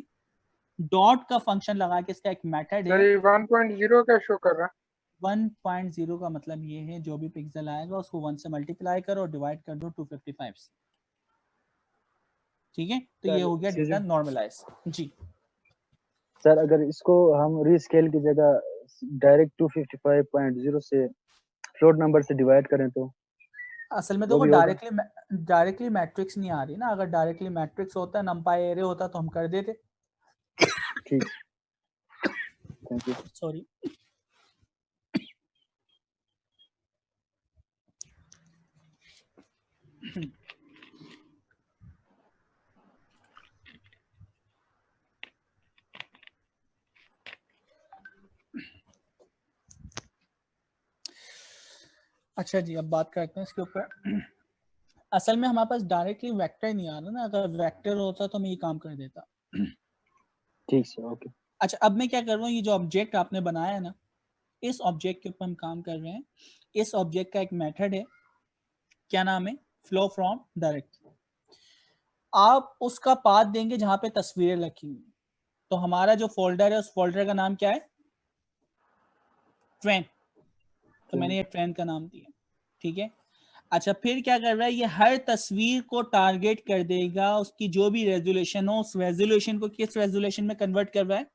डॉट का फंक्शन लगा के, इसका एक मेथड सर है। ये 1.0 क्या शो कर रहा है? 1.0 का मतलब ये है जो भी पिक्सल आएगा उसको 1 से मल्टीप्लाई करो और डिवाइड कर दो 255 से, ठीक है। तो ये सर हो गया डेटा नॉर्मलाइज। जी सर, अगर इसको हम रीस्केल की जगह डायरेक्ट 255.0 से फ्लोट नंबर से डिवाइड करें तो असल में वो देखो भी होगा? डायरेक्टली मैट्रिक्स नहीं आ रही ना, अगर डायरेक्टली मैट्रिक्स होता, नंपाई एरे होता तो हम कर देते। ठीक, थैंक यू। सॉरी। अच्छा जी, अब बात करते हैं इसके ऊपर। असल में हमारे पास डायरेक्टली वेक्टर नहीं आ रहा ना, अगर वेक्टर होता तो मैं ये काम कर देता। ठीक सर, ओके। अच्छा, अब मैं क्या कर रहा हूँ, ये जो ऑब्जेक्ट आपने बनाया है ना, इस ऑब्जेक्ट के ऊपर हम काम कर रहे हैं। इस ऑब्जेक्ट का एक मेथड है, क्या नाम है, फ्लो फ्रॉम डायरेक्टरी। आप उसका पाथ देंगे जहां पे तस्वीरें रखी हुई। तो हमारा जो फोल्डर है उस फोल्डर का नाम क्या है, ट्रेन। तो मैंने ये ट्रेन का नाम दिया, ठीक है। अच्छा, फिर क्या कर रहा है, ये हर तस्वीर को टारगेट कर देगा, उसकी जो भी रेजोल्यूशन हो उस रेजोल्यूशन को किस रेजोल्यूशन में कन्वर्ट कर रहा है,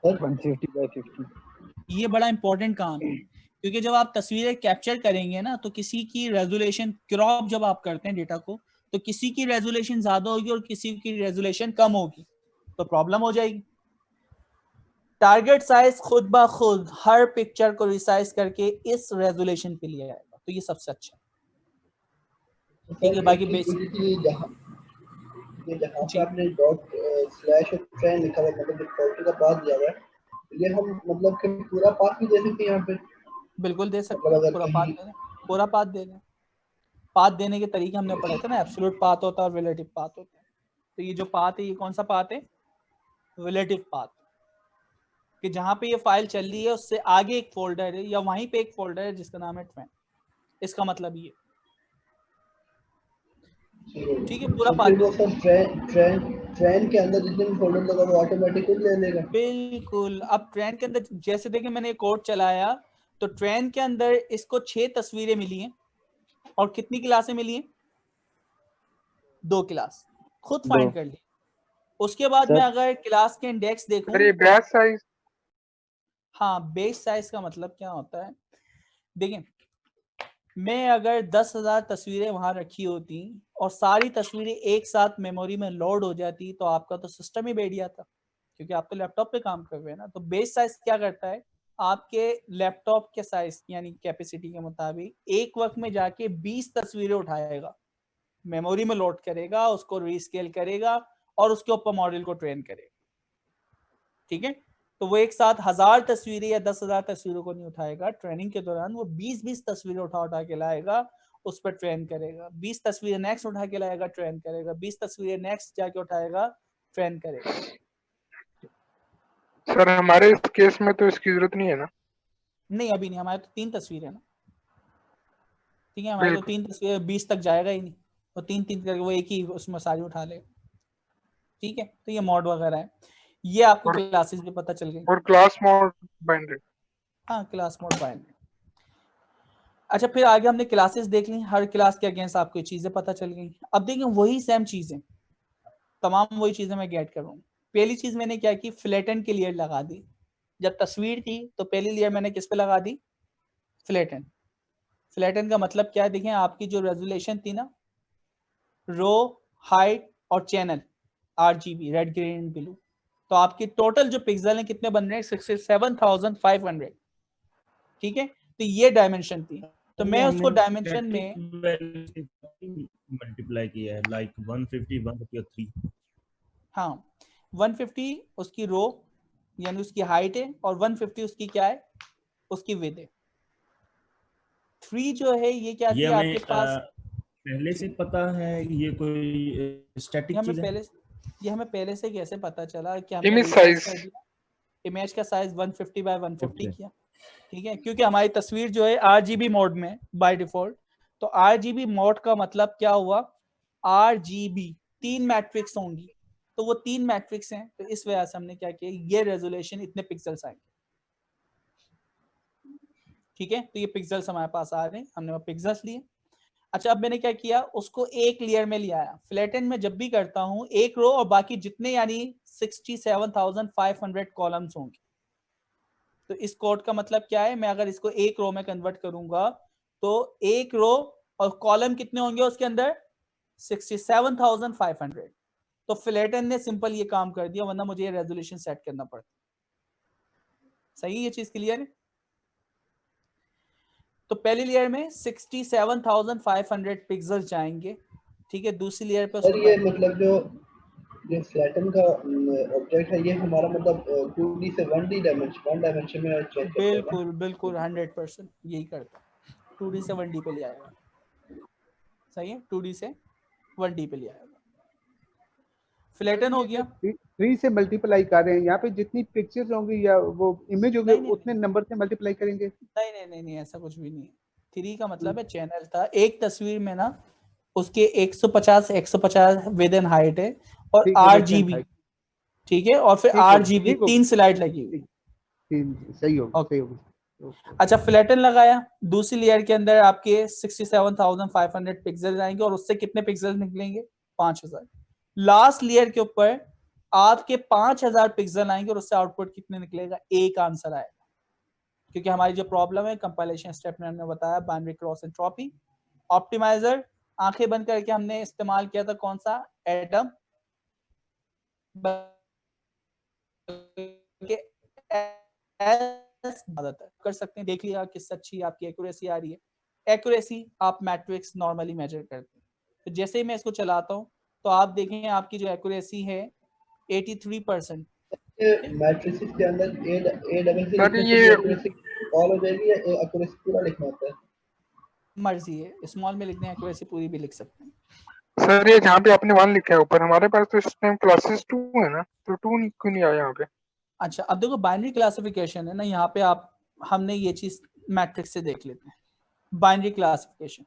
150x50। ये बड़ा इंपॉर्टेंट काम है, क्योंकि जब आप तस्वीरें कैप्चर करेंगे ना, तो किसी की रेजोल्यूशन, क्रॉप जब आप करते हैं डेटा को, तो किसी की रेजोल्यूशन ज्यादा होगी और किसी की रेजोल्यूशन कम होगी, तो प्रॉब्लम हो जाएगी। टारगेट साइज खुद ब खुद हर पिक्चर को रिसाइज करके इस रेजोल्यूशन पे लिया जाएगा, तो ये सबसे अच्छा है, ठीक है। बाकी बेसिक जहाँ पे आपने डॉट स्लैश और ट्रेन लिखा हुआ है, मतलब फॉल्टर का पाथ दिया हुआ है, ये हम मतलब कि पूरा पाथ भी दे सकते हैं यहाँ पे? बिल्कुल दे सकते हैं, पूरा पाथ दे दें, पूरा पाथ दे दें। पाथ देने के तरीके हमने पढ़े थे ना, एब्सोल्यूट पाथ होता है और रिलेटिव पाथ होता है। तो ये जो पाथ है, ये कौन सा पाथ है, रिलेटिव पाथ, कि जहां पे ये फाइल चल रही है उससे आगे एक फोल्डर है या वहीं पे एक फोल्डर है जिसका नाम है ट्रेन, इसका मतलब ये, ठीक है। पूरा पाथ वो सब ट्रेन के अंदर जितने भी फोल्डर लगा वो ऑटोमेटिक खुद ले लेगा? बिल्कुल। अब ट्रेन के अंदर जैसे देखिए मैंने कोड चलाया, तो ट्रेन के अंदर इसको 6 तस्वीरें मिली हैं, और कितनी क्लासें मिली हैं, 2 क्लास, खुद फाइंड कर ली। उसके बाद मैं अगर क्लास के इंडेक्स देखूं, अरे बैच साइज, हाँ बेस साइज का मतलब क्या होता है, देखिए मैं अगर 10,000 तस्वीरें वहां रखी होती और सारी तस्वीरें एक साथ मेमोरी में लोड हो जाती, तो आपका तो सिस्टम ही बैठ जाता, क्योंकि आप तो लैपटॉप पे काम कर रहे हैं ना। तो बेस साइज क्या करता है, आपके लैपटॉप के साइज यानी कैपेसिटी के मुताबिक एक वक्त में जाके 20 तस्वीरें उठाएगा, मेमोरी में लोड करेगा, उसको रीस्केल करेगा और उसके ऊपर मॉडल को ट्रेन करेगा, ठीक है। तो वो एक साथ 1000 तस्वीरें या 10,000 तस्वीरों को नहीं उठाएगा, ट्रेनिंग के दौरान वो 20-20 तस्वीरें उठा के लाएगा, उस पर ट्रेन करेगा, 20 तस्वीरें नेक्स्ट उठा के लाएगा, ट्रेन करेगा, 20 तस्वीरें नेक्स्ट जाके उठाएगा, ट्रेन करेगा। सर हमारे इस केस में तो इसकी जरूरत नहीं है ना? नहीं अभी नहीं, हमारे तो 3 तस्वीरें ना, ठीक है, हमारे तो 3 तस्वीरें 20 तक जाएगा ही नहीं, तो 3-3 करके वो एक ही उसमें सारी उठा लेगा, ठीक है। तो ये मॉड वगैरह है, ये आपको क्लासेस भी पता चल गई, और क्लास मोड बाइनरी, हाँ क्लास मोड बाइनरी। अच्छा, फिर आगे हमने क्लासेस देख ली, हर क्लास के अगेंस्ट आपको ये चीजें पता चल गई। अब देखिए वही सेम चीजें, तमाम वही चीजें मैं गेट कर रहा हूँ। पहली चीज मैंने क्या की, फ्लैटन की लेयर लगा दी। जब तस्वीर थी तो पहली लेयर मैंने किस पे लगा दी, फ्लैटन। फ्लैटन का मतलब क्या है, देखिए आपकी जो रेजोल्यूशन थी ना, रो, हाइट और channel RGB, red green blue, तो आपकी टोटल जो पिक्सल है कितने बन रहे हैं, 67,500, ठीक है। तो ये डायमेंशन थी, तो मैं उसको डायमेंशन में मल्टीप्लाई किया है, लाइक 150 150 और 3, हाँ 150 उसकी रो यानी उसकी हाइट है, और 150 उसकी क्या है, उसकी विड्थ है। 3 जो है ये क्या थी आपके पास, पहले से पता है, ये कोई स्टैटिक चीज है? ये हमें पहले से कैसे पता चला कि हमने इमेज रिसाइज साइज, कर दिया, इमेज का साइज 150 बाय 150 किया, ठीक है, क्योंकि हमारी तस्वीर जो है RGB मोड में बाय डिफॉल्ट। तो RGB मोड का मतलब क्या हुआ, RGB 3 मैट्रिक्स होंगी, तो वो 3 मैट्रिक्स हैं, तो इस वजह से हमने क्या किया, ये रेजोल्यूशन इतने पिक्सल्स आएंगे, ठीक है। तो ये पिक्सल्स हमारे पास आ रहे हैं, हमने वो पिक्सल्स लिए। अच्छा, अब मैंने क्या किया, उसको एक लेयर में ले आया। फ्लैटन में जब भी करता हूं एक रो और बाकी जितने यानी 67,500 कॉलम्स होंगे। तो इस कोड का मतलब क्या है, मैं अगर इसको एक रो में कन्वर्ट करूंगा तो एक रो और कॉलम कितने होंगे उसके अंदर, 67,500। तो फ्लैटन ने सिंपल ये काम कर दिया, वरना मुझे ये रेजोल्यूशन सेट करना पड़ता। सही, ये चीज क्लियर है। तो पहली लेयर में 67,500 पिक्सल जाएंगे, ठीक है। दूसरी लेयर पे सर ये मतलब जो फ्लैटन का ऑब्जेक्ट है, ये हमारा मतलब 2D से 1 डायमेंशन में चेंज करता है। बिल्कुल बिल्कुल 100% यही करता है, 2D से 1D पे ले आएगा। सही है, 2D से 1D पे लिया आएगा। फ्लैटन हो गया, 3 से मल्टीप्लाई कर रहे हैं, यहाँ पे जितनी पिक्चर्स होंगी या वो इमेज होगी उतने नंबर से मल्टीप्लाई करेंगे। नहीं, ऐसा कुछ भी नहीं है। 3 का मतलब है चैनल था, एक तस्वीर में ना उसके 150 विद इन हाइट है और RGB, ठीक है, और फिर RGB 3 स्लाइड लगी हुई। सही होगा, सही होगा। अच्छा, फ्लैटन लगाया, दूसरी लेयर के अंदर आपके 67,500 पिक्सल आएंगे और उससे कितने पिक्सल निकलेंगे? 5000। लास्ट लेयर के ऊपर आपके 5000 पिक्सल आएंगे और उससे आउटपुट कितने निकलेगा? एक आंसर आएगा, क्योंकि हमारी जो प्रॉब्लम है कंपाइलेशन स्टेप में हमने बताया बाइनरी क्रॉस एंट्रोपी। ऑप्टिमाइजर आंखें बंद करके हमने इस्तेमाल किया था कौन सा? एडम। कर सकते हैं, देख लिया किस अच्छी आपकी एक्यूरेसी आ रही है। एक्यूरेसी आप मैट्रिक्स नॉर्मली मेजर करते हैं, तो जैसे ही मैं इसको चलाता हूं तो आप देखें आपकी जो एक्यूरेसी है 83%। मैट्रिसेस के अंदर ए डबल से एक्यूरेसी ऑल हो जाएगी या एक्यूरेसी पूरा लिखना होता है? मर्जी है, स्मॉल में लिखने एक्यूरेसी पूरी भी लिख सकते हैं। सर ये जहाँ पे आपने 1 लिखा है ऊपर, हमारे पास तो इस टाइम क्लासेस 2 है ना, तो 2 क्यों नहीं आया यहाँ पे? अच्छा, अब देखो बाइनरी क्लासिफिकेशन है ना, यहाँ पे हमने ये चीज मैट्रिक्स से देख लेते हैं। बाइनरी क्लासिफिकेशन,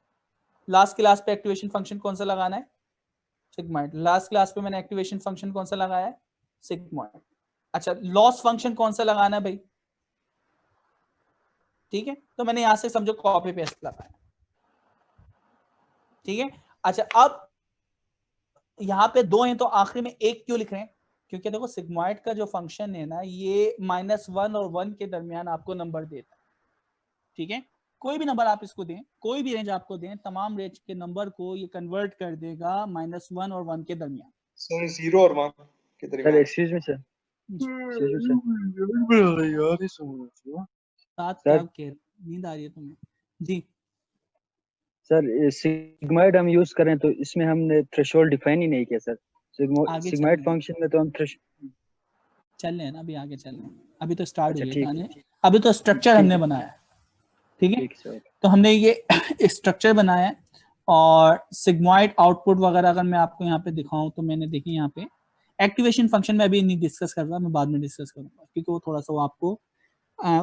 लास्ट क्लास पे एक्टिवेशन फंक्शन कौन सा लगाना है? सिग्मॉइड। लास्ट क्लास पे मैंने एक्टिवेशन फंक्शन कौन सा लगाया है? सिग्मॉइड। अच्छा, लॉस फंक्शन कौन सा लगाना है भाई? ठीक है, तो मैंने यहां से समझो कॉपी पेस्ट लगाया, ठीक है। अच्छा, अब यहाँ पे 2 हैं तो आखिरी में 1 क्यों लिख रहे हैं? क्योंकि देखो सिग्मॉइड का जो फंक्शन है ना, ये -1 और 1 के दरमियान आपको नंबर देता है, ठीक है। कोई भी नंबर आप इसको दें, कोई भी रेंज आपको दें, तमाम रेंज के नंबर को ये कन्वर्ट कर देगा -1 और 1 के दरमियान। सर 0 और 1 के दरमियान। सर एक्सक्यूज मी सर, क्या कह नींद आ रही है तुम्हें? जी सर, सिग्मॉइड हम यूज करें तो इसमें हमने थ्रेशोल्ड डिफाइन ही नहीं किया सर। सिग्मॉइड फंक्शन में तो हम चल रहे हैं ना, अभी आगे चल रहे हैं, अभी तो स्टार्ट हुई है गाने, अभी तो स्ट्रक्चर हमने बनाया है, ठीक है। तो हमने ये स्ट्रक्चर बनाया है और सिग्मॉइड आउटपुट वगैरह अगर मैं आपको यहाँ पे दिखाऊं तो मैंने देखी यहाँ पे एक्टिवेशन फंक्शन में अभी नहीं डिस्कस कर रहा, मैं बाद में डिस्कस करूंगा क्योंकि वो थोड़ा सा वो आपको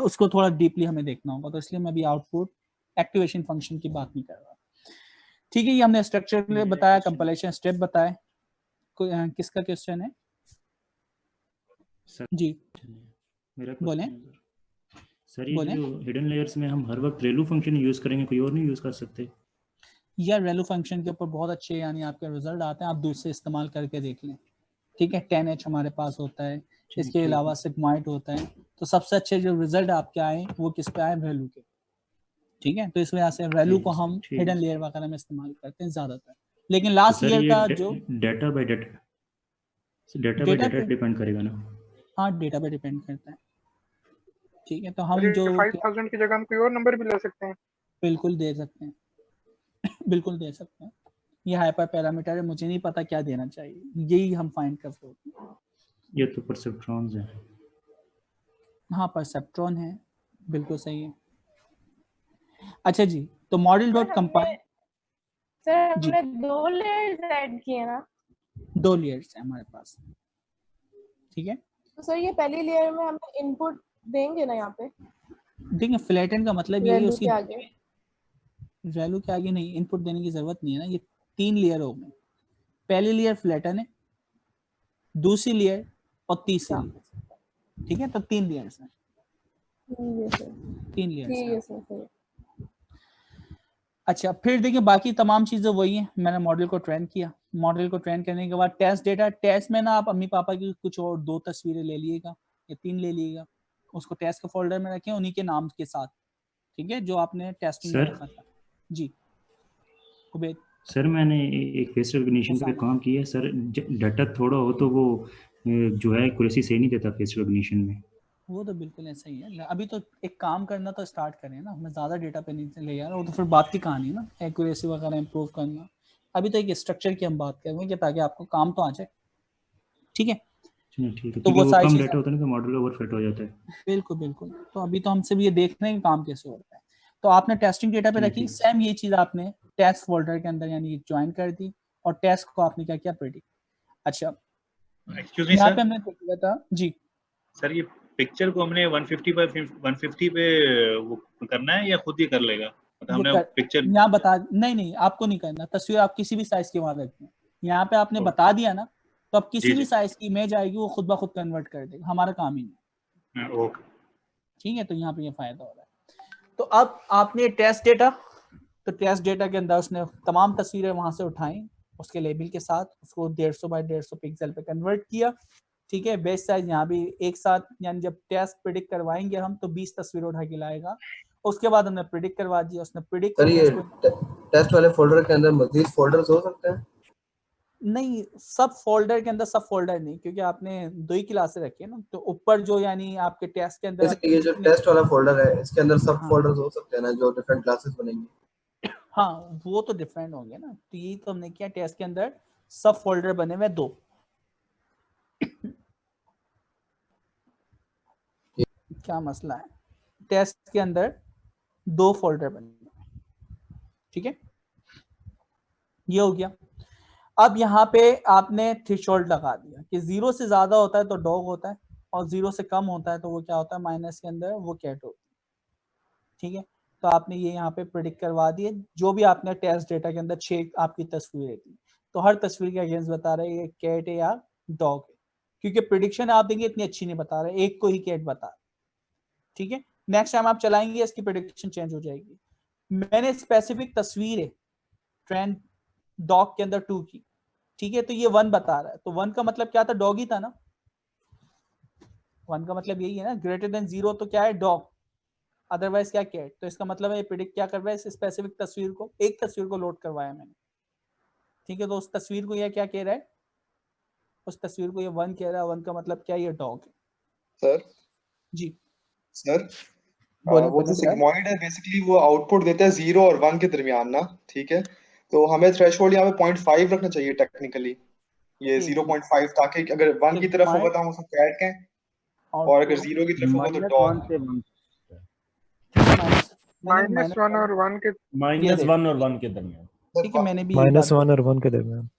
उसको थोड़ा डीपली हमें देखना होगा, तो इसलिए मैं अभी आउटपुट एक्टिवेशन फंक्शन की बात नहीं कर रहा, ठीक है। ये हमने स्ट्रक्चर बताया, कंपाइलेशन स्टेप बताया। किसका क्वेश्चन है? जी मेरा बोले सर, ये जो हिडन लेयर्स में हम हर वक्त रेलू फंक्शन यूज करेंगे, कोई और नहीं यूज कर सकते? यार रेलू फंक्शन के ऊपर बहुत अच्छे यानी आपके रिजल्ट आते हैं, आप दूसरे इस्तेमाल करके देख लें, ठीक है। 10H हमारे पास होता है, इसके अलावा सिग्मॉइड होता है, तो सबसे अच्छे जो रिजल्ट आपके आए वो किस पे आए? रेलू के, ठीक है। तो इस वजह से रेलू को हम हिडन लेयर वगैरह में इस्तेमाल करते हैं ज्यादातर, लेकिन लास्ट लेयर का जो डेटा बाय डेटा डिपेंड करेगा ना? हाँ, डेटा पे डिपेंड करता है, ठीक है। तो हम जो 5000 की जगह हम कोई और नंबर भी ले सकते हैं? बिल्कुल दे सकते हैं बिल्कुल दे सकते हैं। ये हाइपर पैरामीटर है, मुझे नहीं पता क्या देना चाहिए, यही हम फाइंड कर रहे होते हैं। ये तो परसेप्ट्रॉन्स है। हाँ, परसेप्ट्रॉन है, बिल्कुल सही है। अच्छा जी, तो मॉडल डॉट कंपाइल सर हमने 2 लेयर्स ऐड किए ना? 2 लेयर्स है हमारे पास, ठीक है। तो सर ये पहली लेयर में हम इनपुट देंगे ना यहाँ पे? देखिए, फ्लैटन का मतलब ये है उसकी वैल्यू के आगे नहीं इनपुट देने की जरूरत नहीं है ना। ये 3 लेयर हो गए, पहली लेयर फ्लैटन है, दूसरी लेयर और तीसरी लेयर, ठीक है। तो 3 लेयर्स हैं, 3 लेयर्स हैं। अच्छा, फिर देखिए बाकी तमाम चीजें वही हैं। मैंने मॉडल को ट्रेन किया, मॉडल को ट्रेन करने के बाद टेस्ट डेटा, टेस्ट में ना आप अम्मी पापा की कुछ और 2 तस्वीरें ले लीजिएगा या 3 ले लीजिएगा, उसको टेस्ट के फोल्डर में रखें उन्हीं के नाम के साथ, ठीक है, जो आपने टेस्टिंग में रखा था। जी उबैद सर, मैंने एक फेस रिकॉग्निशन पे काम किया सर, डाटा थोड़ा हो तो वो जो है एक्यूरेसी सही नहीं देता फेस रिकॉग्निशन में। वो तो बिल्कुल ऐसा ही है। अभी तो एक काम करना तो स्टार्ट करें ना, मैं ज्यादा डेटा पे नहीं ले यार, वो तो फिर बात की कहानी है ना, एक्यूरेसी वगैरह इंप्रूव करना। अभी तो एक स्ट्रक्चर की हम बात करेंगे ताकि आपको काम तो आ जाए, ठीक है। ठीक है, तो वो कम डेटा होता है ना तो मॉडल ओवरफिट हो जाता है। बिल्कुल बिल्कुल। तो अभी तो हम सिर्फ ये देख रहे हैं कि काम कैसे होता है। तो आपने टेस्टिंग डेटा पे रखी, सेम ये चीज आपने टेस्ट फोल्डर के अंदर यानी ज्वाइन कर दी और टेस्ट को आपने क्या किया प्रेडिक्ट। अच्छा एक्सक्यूज मी यहाँ सर, पे हमने देखा था जी सर ये पिक्चर को हमने 150 पे वो करना है या खुद ही कर लेगा? मतलब हमने पिक्चर यहाँ बता नहीं आपको नहीं करना, तस्वीर आप किसी भी साइज की वहां रखते हैं। यहाँ पे आपने बता दिया ना, तो अब किसी भी साइज की इमेज आएगी वो खुद ब खुद कन्वर्ट कर देगा, हमारा काम ही नहीं। ओके ठीक है, तो यहाँ पे ये फायदा हो रहा है। तो अब आपने टेस्ट डेटा, तो टेस्ट डेटा के अंदर उसने तमाम तस्वीरें वहां से उठाई उसके लेबल के साथ, उसको 150 बाय 150 पिक्सल पे कन्वर्ट किया। ठीक है, बेस साइज यहाँ भी एक साथ, यानी जब टेस्ट प्रिडिक्ट करवाएंगे हम तो 20 तस्वीर उठा के लाएगा। उसके बाद हमने प्रिडिक्ट करवा दिया, उसने प्रिडिक्ट सर ये टेस्ट वाले फोल्डर के अंदर मजीद फोल्डर्स हो सकते हैं? नहीं, सब फोल्डर के अंदर सब फोल्डर नहीं, क्योंकि आपने 2 ही क्लासेस रखी है ना, तो ऊपर जो यानी आपके टेस्ट के अंदर ये जो टेस्ट वाला फोल्डर है इसके अंदर सब फोल्डर्स हो सकते हैं ना, जो डिफरेंट क्लासेस बनेंगे? हाँ वो तो डिफरेंट होंगे ना, तो यही तो हमने किया, टेस्ट के अंदर सब फोल्डर बने हुए 2। क्या मसला है, टेस्ट के अंदर 2 फोल्डर बने। ठीक है, ये हो गया। अब यहाँ पे आपने थ्रेशोल्ड लगा दिया कि 0 से ज्यादा होता है तो डॉग होता है और 0 से कम होता है तो वो क्या होता है, माइनस के अंदर वो कैट होती है। ठीक है, तो आपने ये यहाँ पे प्रेडिक्ट करवा दिए। जो भी आपने टेस्ट डेटा के अंदर 6 आपकी तस्वीरें थी, तो हर तस्वीर के अगेंस्ट बता रहे हैं कैट है या डॉग है, क्योंकि प्रेडिक्शन आप देंगे इतनी अच्छी नहीं बता रहे, एक को ही कैट बता रहे। ठीक है, नेक्स्ट टाइम आप चलाएंगे इसकी प्रेडिक्शन चेंज हो जाएगी। मैंने स्पेसिफिक तस्वीर है ट्रेंड डॉग के अंदर 2 की। ठीक है, तो ये 1 बता रहा है, तो 1 का मतलब क्या था, डॉग ही था ना। 1 का मतलब यही है ना, ग्रेटर देन 0 तो क्या है, डॉग, अदरवाइज क्या कैट। तो इसका मतलब है ये प्रेडिक्ट क्या कर रहा है, इस स्पेसिफिक तस्वीर को, एक तस्वीर को लोड करवाया मैंने। ठीक है, तो उस तस्वीर को ये क्या कह रहा है, उस तस्वीर को ये 1 कह रहा है। 1 का मतलब क्या, ये डॉग है। सर जी सर वो जो सिग्मॉइड है बेसिकली वो आउटपुट देता है 0 और 1 के दरमियान ना। ठीक है, तो हमें थ्रेशोल्ड यहाँ पे 0.5 रखना चाहिए टेक्निकली, ये 0.5, ताकि अगर 1 की तरफ होगा तो हम उसको कैट कहें और अगर 0 की तरफ होगा तो डॉग। -1 और 1 के -1 और 1 के दरमियान। ठीक है, मैंने भी -1 और 1 के दरमियान।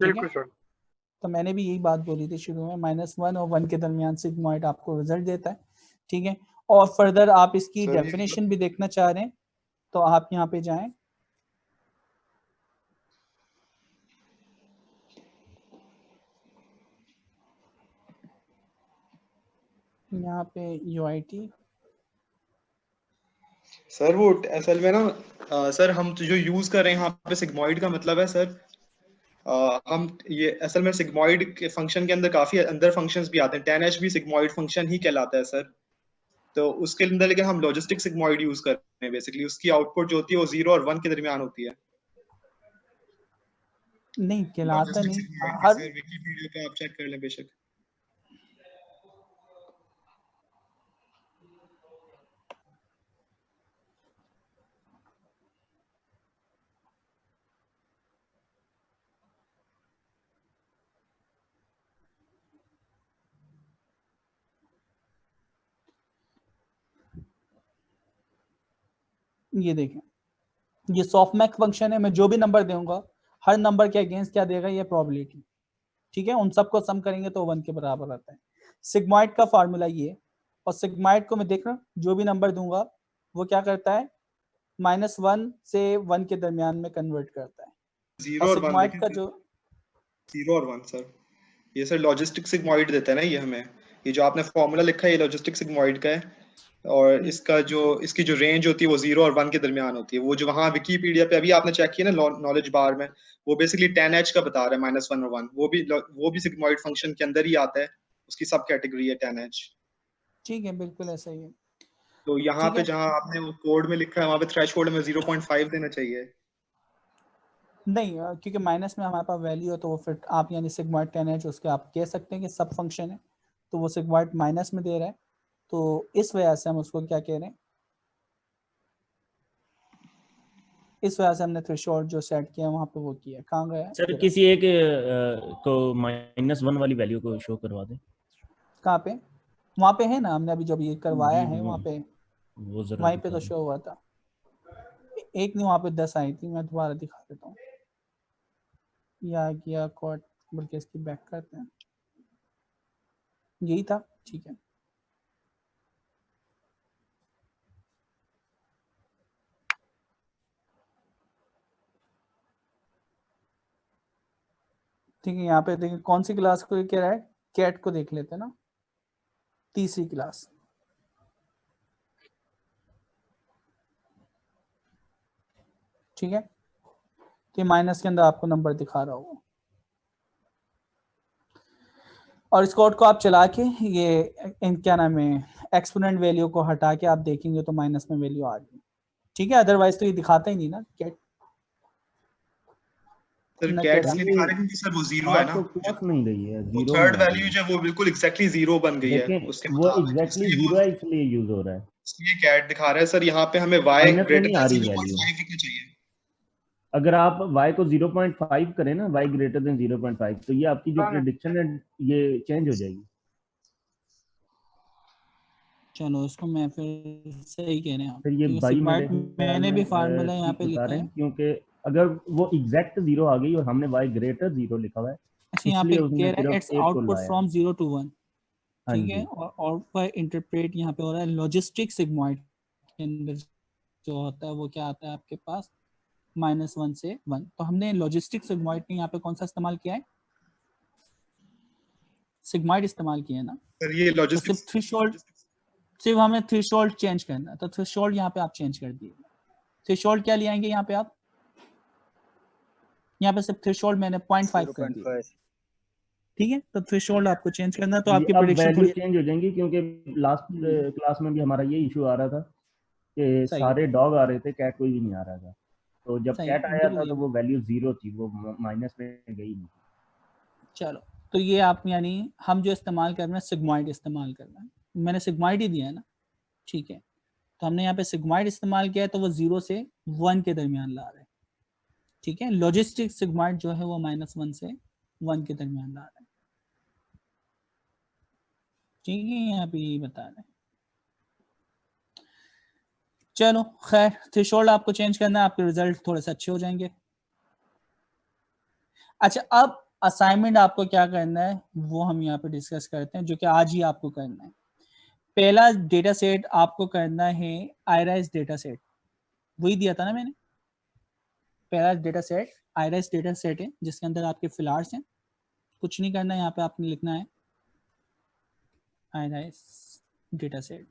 बिल्कुल सर, तो मैंने भी यही बात बोली थी शुरू में, -1 और 1 के दरमियान सिग्मॉइड आपको रिजल्ट देता है। ठीक है, और फर्दर आप इसकी डेफिनेशन भी देखना चाह रहे हैं तो आप यहाँ पे जाएं, यहाँ पे UIT। सर वो असल में ना सर हम जो यूज कर रहे हैं यहाँ पे सिग्मॉइड का मतलब है सर, हम ये असल में सिग्मॉइड के फंक्शन के अंदर काफी अंदर फंक्शंस भी आते हैं। 10H भी सिग्मॉइड फंक्शन ही कहलाता है सर, तो उसके अंदर लेकिन हम लॉजिस्टिक सिग्मॉइड यूज कर रहे हैं। बेसिकली उसकी आउटपुट जो होती है वो 0 और 1 के दरमियान होती है। नहीं कहलाता नहीं, हर विकिपीडिया पे आप चेक कर लें बेशक। ये देखें, ये सॉफ्टमैक्स फंक्शन है, मैं जो भी नंबर दूंगा हर नंबर के अगेंस्ट क्या देगा, ये प्रोबेबिलिटी। ठीक है, उन सबको सम करेंगे तो 1 के बराबर आता है। सिग्मॉइड का फार्मूला ये, और सिग्मॉइड को मैं देख रहा हूँ जो भी नंबर दूंगा वो क्या करता है, -1 से 1 के दरमियान में कन्वर्ट करता है। 0 और 1 का जो 0 और 1 सर, ये सर लॉजिस्टिक सिग्मॉइड देता है ना ये हमें। ये जो आपने फॉर्मूला लिखा है ये लॉजिस्टिक सिग्मॉइड का है, और इसकी जो रेंज होती है वो 0 और 1 के दरमियान होती है। वो जो वहाँ विकिपीडिया पे अभी आपने चेक किया ना नॉलेज बार में, वो बेसिकली 10H का बता रहा है, -1 और 1, वो भी सिग्मॉइड फंक्शन के अंदर ही आता है, उसकी सब कैटेगरी है 10H। ठीक है, बिल्कुल ऐसा ही है। तो यहाँ पे जहाँ आपने वो कोड में लिखा है वहाँ पे थ्रेशोल्ड में 0.5 देना चाहिए। नहीं, क्योंकि माइनस में हमारे पास वैल्यू है तो वो फिर आप यानी सिग्मॉइड 10H उसके आप कह सकते हैं कि सब फंक्शन है, तो वो सिग्मॉइड माइनस में दे रहा है, तो इस वजह से हम उसको क्या कह रहे हैं, इस वजह से हमने थ्रेशोल्ड जो सेट किया वहाँ पे वो किया। कहाँ गया सर, किसी एक को -1 वाली वैल्यू को शो करवा दें। कहाँ पे, वहाँ पे है ना, हमने अभी जब ये करवाया है वहाँ पे, वो वहीं पे तो शो हुआ था। एक नहीं, वहां पे 10 आई थी, मैं दोबारा दिखा देता हूँ। या किया कोड, बल्कि इसकी बैक करते हैं, यही था, ठीक है। ठीक है, यहाँ पे देखिए कौन सी क्लास को कह रहा है, कैट को देख लेते हैं ना, तीसरी क्लास। ठीक है, तो माइनस के अंदर आपको नंबर दिखा रहा होगा, और इस कोड को आप चला के ये क्या नाम है, एक्सपोनेंट वैल्यू को हटा के आप देखेंगे तो माइनस में वैल्यू आ गई। ठीक है, अदरवाइज तो ये दिखाता ही नहीं ना कैट। सर कैट इसलिए दिखा रहे हैं क्योंकि सर वो जीरो है ना, तो क्रॉस नहीं गई है, वो जीरो थर्ड में आ गई वैल्यू है। जो है वो बिल्कुल एग्जैक्टली जीरो बन गई है देखें उसके वो मुताबिक, एग्जैक्टली इसलिए जीरो वो है, इसलिए यूज हो रहा है। इसलिए कैट दिखा रहा है सर यहाँ पे हमें y माइनस में ग्रेटर नहीं आ देन रही वैल्यू। 0.5 लिखना चाहिए। अगर आप y को 0.5 करें ना, y ग्रेटर देन 0.5, तो ये आपकी जो प्रेडिक्शन है ये चेंज हो जाएगी। चलो इसको मैं फिर सही कह रहे हैं आप, फिर ये क्योंकि बाई मेरे सिग्माइड ख्याल मैंने भी में फार्मूला यहाँ ठीक पे बता लिखा रहे है। हैं, क्योंकि अगर वो एग्जैक्ट जीरो आ गई और हमने y ग्रेटर जीरो लिखा हुआ है, अच्छा, यहाँ पे इसलिए उसने कह रहा है सिर्फ इट्स 1 को आउटपुट लाया है। From 0 to 1। हाँ ठीक है, जी, और आउटपुट इंटरप्रेट यहाँ पे हो रहा है लॉजिस्टिक सिग्मॉइड के अंदर जो होता है वो क्या आता है आपके पास, -1 से 1। तो हमने लॉजिस्टिक सिग्मॉइड में यहाँ पे कौन सा इस्तेमाल किया है, सिग्मॉइड इस्तेमाल किया है ना। सर ये तो लॉजिस्टिक्स सिर्फ थ्रेशोल्ड, सिर्फ हमें थ्रेशोल्ड चेंज करना है, तो थ्रेशोल्ड यहाँ पे आप चेंज कर दिए। थ्रेशोल्ड क्या ले आएंगे यहाँ पे आप, यहाँ पे सिर्फ थ्रेशोल्ड मैंने 0.5 कर दिया। 0.5। ठीक है, तो थ्रेशोल्ड आपको चेंज करना है, तो ये आपकी अब प्रेडिक्शन वैल्यू थोड़ी चेंज हो जाएंगी, क्योंकि लास्ट क्लास में भी हमारा ये इशू आ रहा था कि सही सारे डॉग आ रहे थे, कैट कोई भी नहीं आ रहा था। तो जब सही कैट है, आया था बिल्कुल। तो वो वैल्यू जीरो थी, वो माइनस में गई नहीं। चलो, तो ये आप यानी हम जो इस्तेमाल कर रहे हैं सिग्मॉइड इस्तेमाल कर रहे हैं, मैंने सिग्मॉइड ही दिया है ना। ठीक है, तो हमने यहाँ पे सिग्मॉइड इस्तेमाल किया है, तो वो 0 से 1 के दरमियान ला रहे हैं। ठीक है, लॉजिस्टिक सिग्मॉइड जो है वो -1 से 1 के दरमियान ला रहे हैं। ठीक है, यहाँ पे यही बता रहे हैं। चलो खैर, थ्रेशोल्ड आपको चेंज करना है, आपके रिजल्ट थोड़े से अच्छे हो जाएंगे। अच्छा, अब असाइनमेंट आपको क्या करना है वो हम यहाँ पे डिस्कस करते हैं, जो कि आज ही आपको करना है। पहला डेटा सेट आपको करना है आईराइस डेटा सेट, वही दिया था ना मैंने। पहला डेटा सेट आईराइस डेटा सेट है, जिसके अंदर आपके फिलार्स हैं। कुछ नहीं करना है, यहाँ पे आपने लिखना है आईराइस डेटा सेट।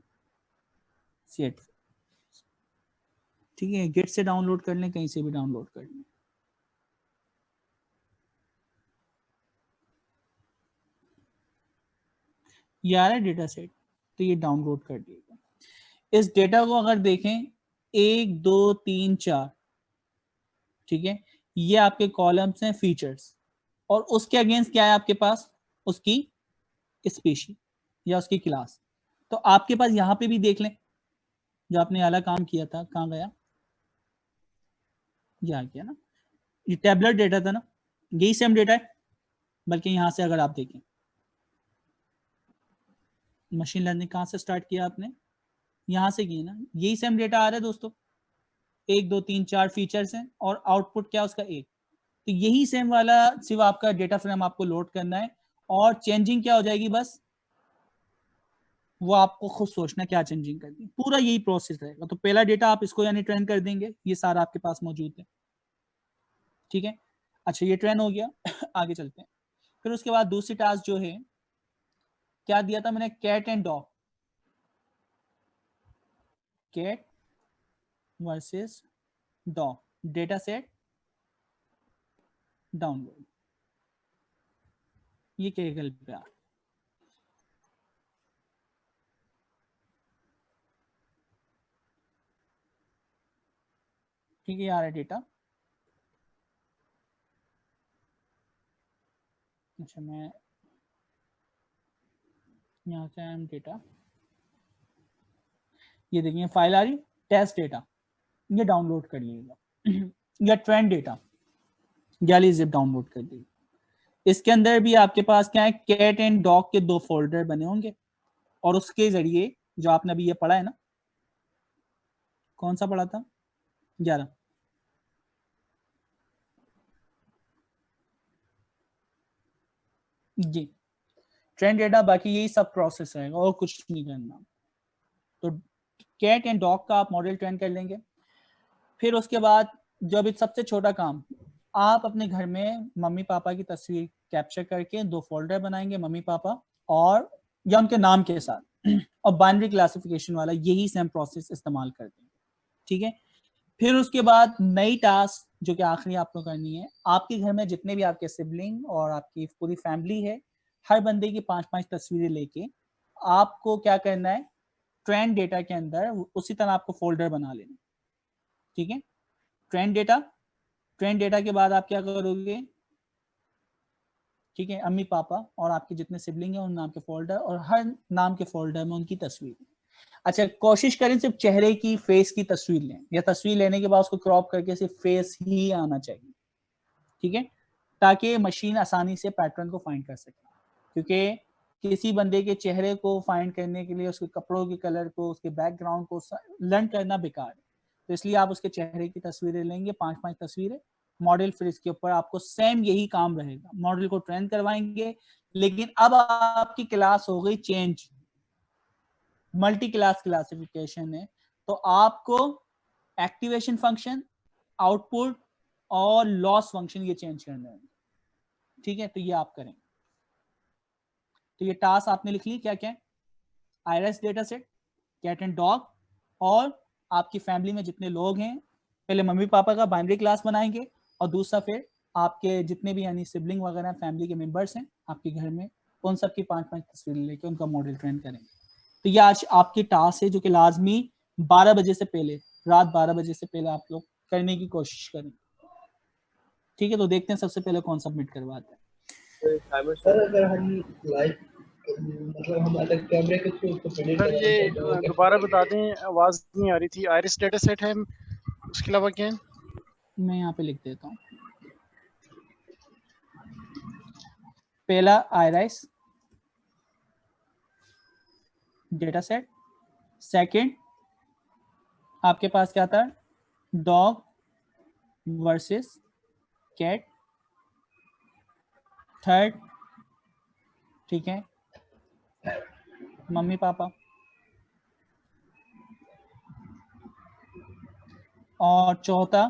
ठीक है, गिट से डाउनलोड कर लें, कहीं से भी डाउनलोड कर लें। ये आ रहा है डेटा सेट, तो ये डाउनलोड कर दिएगा। इस डेटा को अगर देखें 1 2 3 4, ठीक है, ये आपके कॉलम्स हैं फीचर्स, और उसके अगेंस्ट क्या है आपके पास, उसकी स्पीशी या उसकी क्लास। तो आपके पास यहाँ पे भी देख लें, जो आपने वाला काम किया था कहाँ गया, यहाँ किया ना, ये टैबलेट डेटा था ना, यही सेम डेटा है। बल्कि यहाँ से अगर आप देखें, मशीन लर्निंग कहाँ से स्टार्ट किया आपने, यहाँ से की ना, यही सेम डेटा आ रहा है दोस्तों। 1 2 3 4 फीचर्स हैं और आउटपुट क्या उसका 1। तो यही सेम वाला सिर्फ आपका डेटा फ्रेम आपको लोड करना है, और चेंजिंग क्या हो जाएगी बस वो आपको खुद सोचना क्या चेंजिंग करनी है, पूरा यही प्रोसेस रहेगा। तो पहला डेटा आप इसको यानी ट्रेन कर देंगे, ये सारा आपके पास मौजूद है। ठीक है, अच्छा ये ट्रेन हो गया। आगे चलते हैं। फिर उसके बाद दूसरी टास्क जो है, क्या दिया था मैंने, cat and dog, cat versus dog data set download. ये केगल पे आ, ठीक है, आ रहा है डेटा। अच्छा, मैं यहाँ से एम डेटा, ये देखिए फाइल आ रही टेस्ट डेटा, ये डाउनलोड कर लीजिएगा। या ट्रेंड डेटा गैली जिप डाउनलोड कर दीजिए। इसके अंदर भी आपके पास क्या है, कैट एंड डॉग के 2 फोल्डर बने होंगे, और उसके जरिए जो आपने अभी ये पढ़ा है ना, कौन सा पढ़ा था, 11 जी ट्रेंड डेटा, बाकी यही सब प्रोसेस रहेगा और कुछ नहीं करना। तो कैट एंड डॉग का आप मॉडल ट्रेन कर लेंगे। फिर उसके बाद जो अभी सबसे छोटा काम, आप अपने घर में मम्मी पापा की तस्वीर कैप्चर करके 2 फोल्डर बनाएंगे, मम्मी पापा और या उनके नाम के साथ, और बाइनरी क्लासिफिकेशन वाला यही सेम प्रोसेस इस्तेमाल करते हैं। ठीक है। फिर उसके बाद नई टास्क जो कि आखिरी आपको करनी है, आपके घर में जितने भी आपके सिबलिंग और आपकी पूरी फैमिली है, हर बंदे की 5-5 तस्वीरें लेके आपको क्या करना है, ट्रेंड डेटा के अंदर उसी तरह आपको फोल्डर बना लेना। ठीक है। ट्रेंड डेटा के बाद आप क्या करोगे, ठीक है, अम्मी पापा और आपके जितने सिबलिंग हैं उन नाम के फोल्डर, और हर नाम के फोल्डर में उनकी तस्वीर। अच्छा, कोशिश करें सिर्फ चेहरे की, फेस की तस्वीर लें, या तस्वीर लेने के बाद उसको क्रॉप करके सिर्फ फेस ही आना चाहिए। ठीक है, ताकि मशीन आसानी से पैटर्न को फाइंड कर सके। क्योंकि किसी बंदे के चेहरे को फाइंड करने के लिए उसके कपड़ों के कलर को, उसके बैकग्राउंड को लर्न करना बेकार है। तो इसलिए आप उसके चेहरे की तस्वीरें लेंगे, 5-5 तस्वीरें, मॉडल, फिर इसके ऊपर आपको सेम यही काम रहेगा, मॉडल को ट्रेन करवाएंगे। लेकिन अब आपकी क्लास हो गई चेंज, मल्टी क्लास क्लासिफिकेशन है, तो आपको एक्टिवेशन फंक्शन, आउटपुट और लॉस फंक्शन ये चेंज करना है। ठीक है, तो ये आप करें। तो ये टास्क आपने लिख ली क्या क्या, IRS data set, cat and dog, और आपकी फैमिली में जितने लोग हैं, पहले मम्मी पापा का बाइनरी क्लास बनाएंगे, और दूसरा फिर आपके जितने भी यानी सिबलिंग वगैरह फैमिली के मेंबर्स हैं आपके घर में, उन सब की 5-5 तस्वीरें लेके उनका मॉडल ट्रेन करेंगे। तो ये आज आपकी टास्क है जो कि लाजमी 12 बजे से पहले, रात 12 बजे से पहले आप लोग करने की कोशिश करें। ठीक है, तो देखते हैं सबसे पहले कौन सबमिट करवाता है। सर अगर हम लाइव मतलब हमारे कैमरे के थ्रू उसको प्रिडिक्ट सर ये दोबारा बता दें, आवाज नहीं आ रही थी। आइरिस डेटा सेट है, उसके अलावा क्या है? मैं यहाँ पे लिख देता हूँ। पहला आइरिस डेटा सेट, सेकंड आपके पास क्या था, डॉग वर्सेस कैट, थर्ड ठीक है मम्मी पापा, और चौथा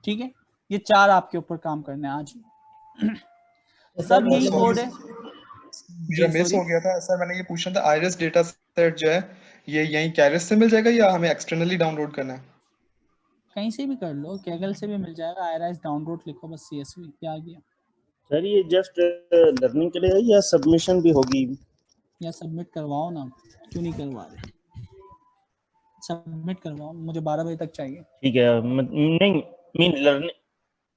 ठीक है। ये 4 आपके ऊपर काम करने हैं आज। सब यही कोड है। मेरा मिस हो गया था सर, मैंने ये पूछना था, आइरिस डेटा सेट जो है ये यहीं कैरिस से मिल जाएगा या हमें एक्सटर्नली डाउनलोड करना है? कहीं से भी कर लो, कैगल से भी मिल जाएगा। आइरिस डाउनलोड लिखो बस, CSV क्या आ गया। सर ये जस्ट लर्निंग के लिए है या सबमिशन भी होगी? या सबमिट करवाओ ना, क्यों नहीं करवा रहे, सबमिट करवाओ, मुझे 12 बजे तक चाहिए। ठीक है, नहीं मीन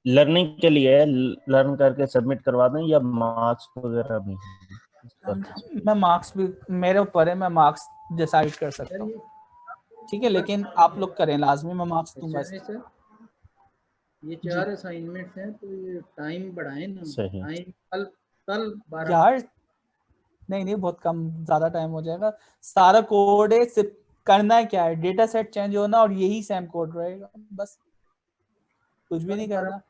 लर्निंग के लिए लर्न करके सबमिट करवा दें या मार्क्स वगैरह भी? मैं मार्क्स भी मेरे ऊपर है, मैं मार्क्स डिसाइड कर सकता हूँ। ठीक है, लेकिन आप लोग करें लाजमी, मैं मार्क्स दूंगा। ये 4 असाइनमेंट्स हैं तो ये टाइम बढ़ाएं ना, टाइम कल 12 यार नहीं बहुत कम, ज्यादा टाइम हो जाएगा। सारा कोड है, सिर्फ करना है क्या है, डेटा सेट चेंज होना और यही सेम कोड रहेगा, बस कुछ भी नहीं करना।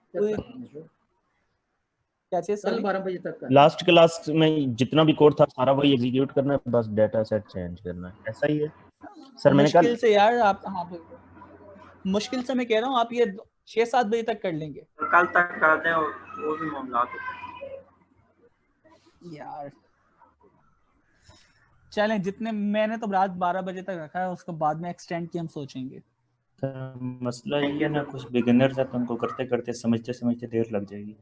क्या चीज कल 12 बजे तक का लास्ट क्लास में जितना भी कोड था सारा वही एग्जीक्यूट करना है, बस डेटा सेट चेंज करना है, ऐसा ही है सर? मैंने कहा मुश्किल से यार आप, हाँ मुश्किल से मैं कह रहा हूँ आप ये 6-7 बजे तक कर लेंगे, कल तक कर दें, वो भी मामला यार। चलें, जितने मैंने तो रात 12 बजे तक रखा है, उसको बाद में एक्सटेंड की हम सोचेंगे। मसला ये है ना, कुछ बिगिनर्स है तो उनको करते करते समझते समझते देर लग जाएगी।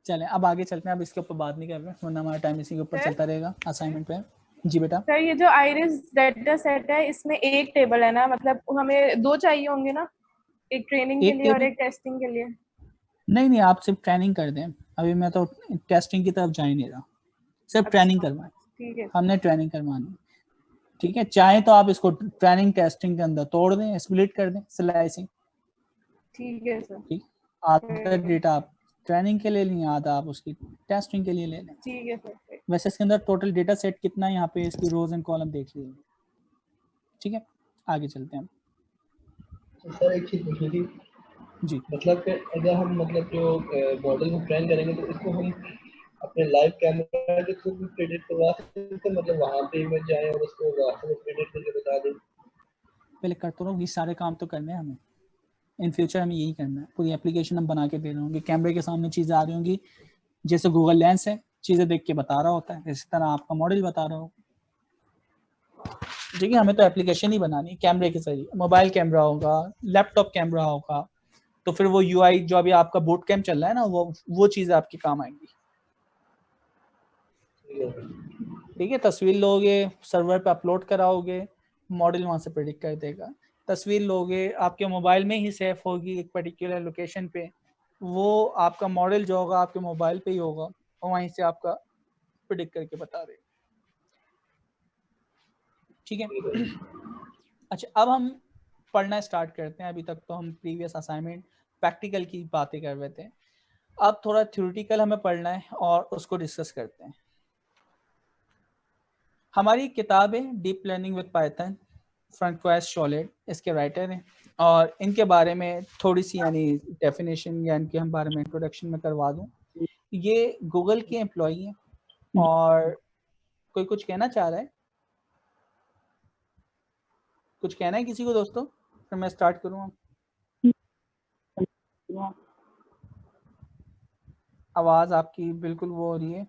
चलें अब आगे चलते हैं, अब इसके ऊपर बात नहीं कर रहे, वरना हमारा टाइम इसी के ऊपर चलता रहेगा असाइनमेंट पे। जी बेटा। सर ये जो आइरिस डेटा सेट है, इसमें एक टेबल है ना, मतलब हमें 2 चाहिए होंगे ना, एक ट्रेनिंग के लिए और एक टेस्टिंग के लिए? नहीं आप सिर्फ ट्रेनिंग कर दें, अभी मैं तो टेस्टिंग की तरफ जा ही नहीं रहा, सिर्फ ट्रेनिंग करवाएं। ठीक है, हमने ट्रेनिंग करवानी। ठीक है, चाहे तो आप इसको ट्रेनिंग टेस्टिंग के अंदर तोड़ दें, स्प्लिट कर दें, स्लाइसिंग। ठीक है सर। ठीक, आधा डेटा आप ट्रेनिंग के लिए लें, आधा आप उसकी टेस्टिंग के लिए ले लें। ठीक है सर। वैसे इसके अंदर टोटल डेटा सेट कितना है, यहाँ पे इसकी रोज एंड कॉलम देख लीजिए। ठीक है, आगे चलते हैं। सर एक चीज पूछनी थी जी, मतलब कि अगर हम मतलब जो मॉडल को ट्रेन करेंगे तो इसको हम अपने लाइव कैमरा के थ्रू भी प्रेडिक्ट करवा सकते हैं, मतलब वहाँ पे इमेज जाए और उसको वहाँ से प्रेडिक्ट करके बता दें। पहले करते रहो, ये सारे काम तो करने हैं हमें, इन फ्यूचर हमें यही करना है। पूरी एप्लीकेशन हम बना के दे रहे होंगे, कैमरे के सामने चीज़ें आ रही होंगी, जैसे गूगल लेंस है, चीज़ें देख के बता रहा होता है, इसी तरह आपका मॉडल बता रहा हो। ठीक है, हमें तो एप्लीकेशन ही बनानी, कैमरे के जरिए, मोबाइल कैमरा होगा, लैपटॉप कैमरा होगा, तो फिर वो यूआई जो अभी आपका बूट कैम्प चल रहा है ना, वो चीज़ें आपके काम आएंगी। ठीक है, तस्वीर लोगे, सर्वर पे अपलोड कराओगे, मॉडल वहाँ से प्रेडिक्ट कर देगा। तस्वीर लोगे, आपके मोबाइल में ही सेव होगी एक पर्टिकुलर लोकेशन पे, वो आपका मॉडल जो होगा आपके मोबाइल पे ही होगा, और वहीं से आपका प्रेडिक्ट करके बता देगा। ठीक है। अच्छा, अब हम पढ़ना स्टार्ट करते हैं। अभी तक तो हम प्रीवियस असाइनमेंट प्रैक्टिकल की बातें कर रहे थे, अब थोड़ा थ्योरेटिकल हमें पढ़ना है और उसको डिस्कस करते हैं। हमारी किताब है deep learning with Python, Francois Chollet इसके राइटर हैं, और इनके बारे में थोड़ी सी यानी डेफिनेशन या इनके हम बारे में इंट्रोडक्शन में करवा दूं। ये गूगल के एम्प्लॉई हैं, और कोई कुछ कहना चाह रहा है? कुछ कहना है किसी को दोस्तों? फिर मैं स्टार्ट करूँ। आवाज़ आपकी बिल्कुल वो हो रही है।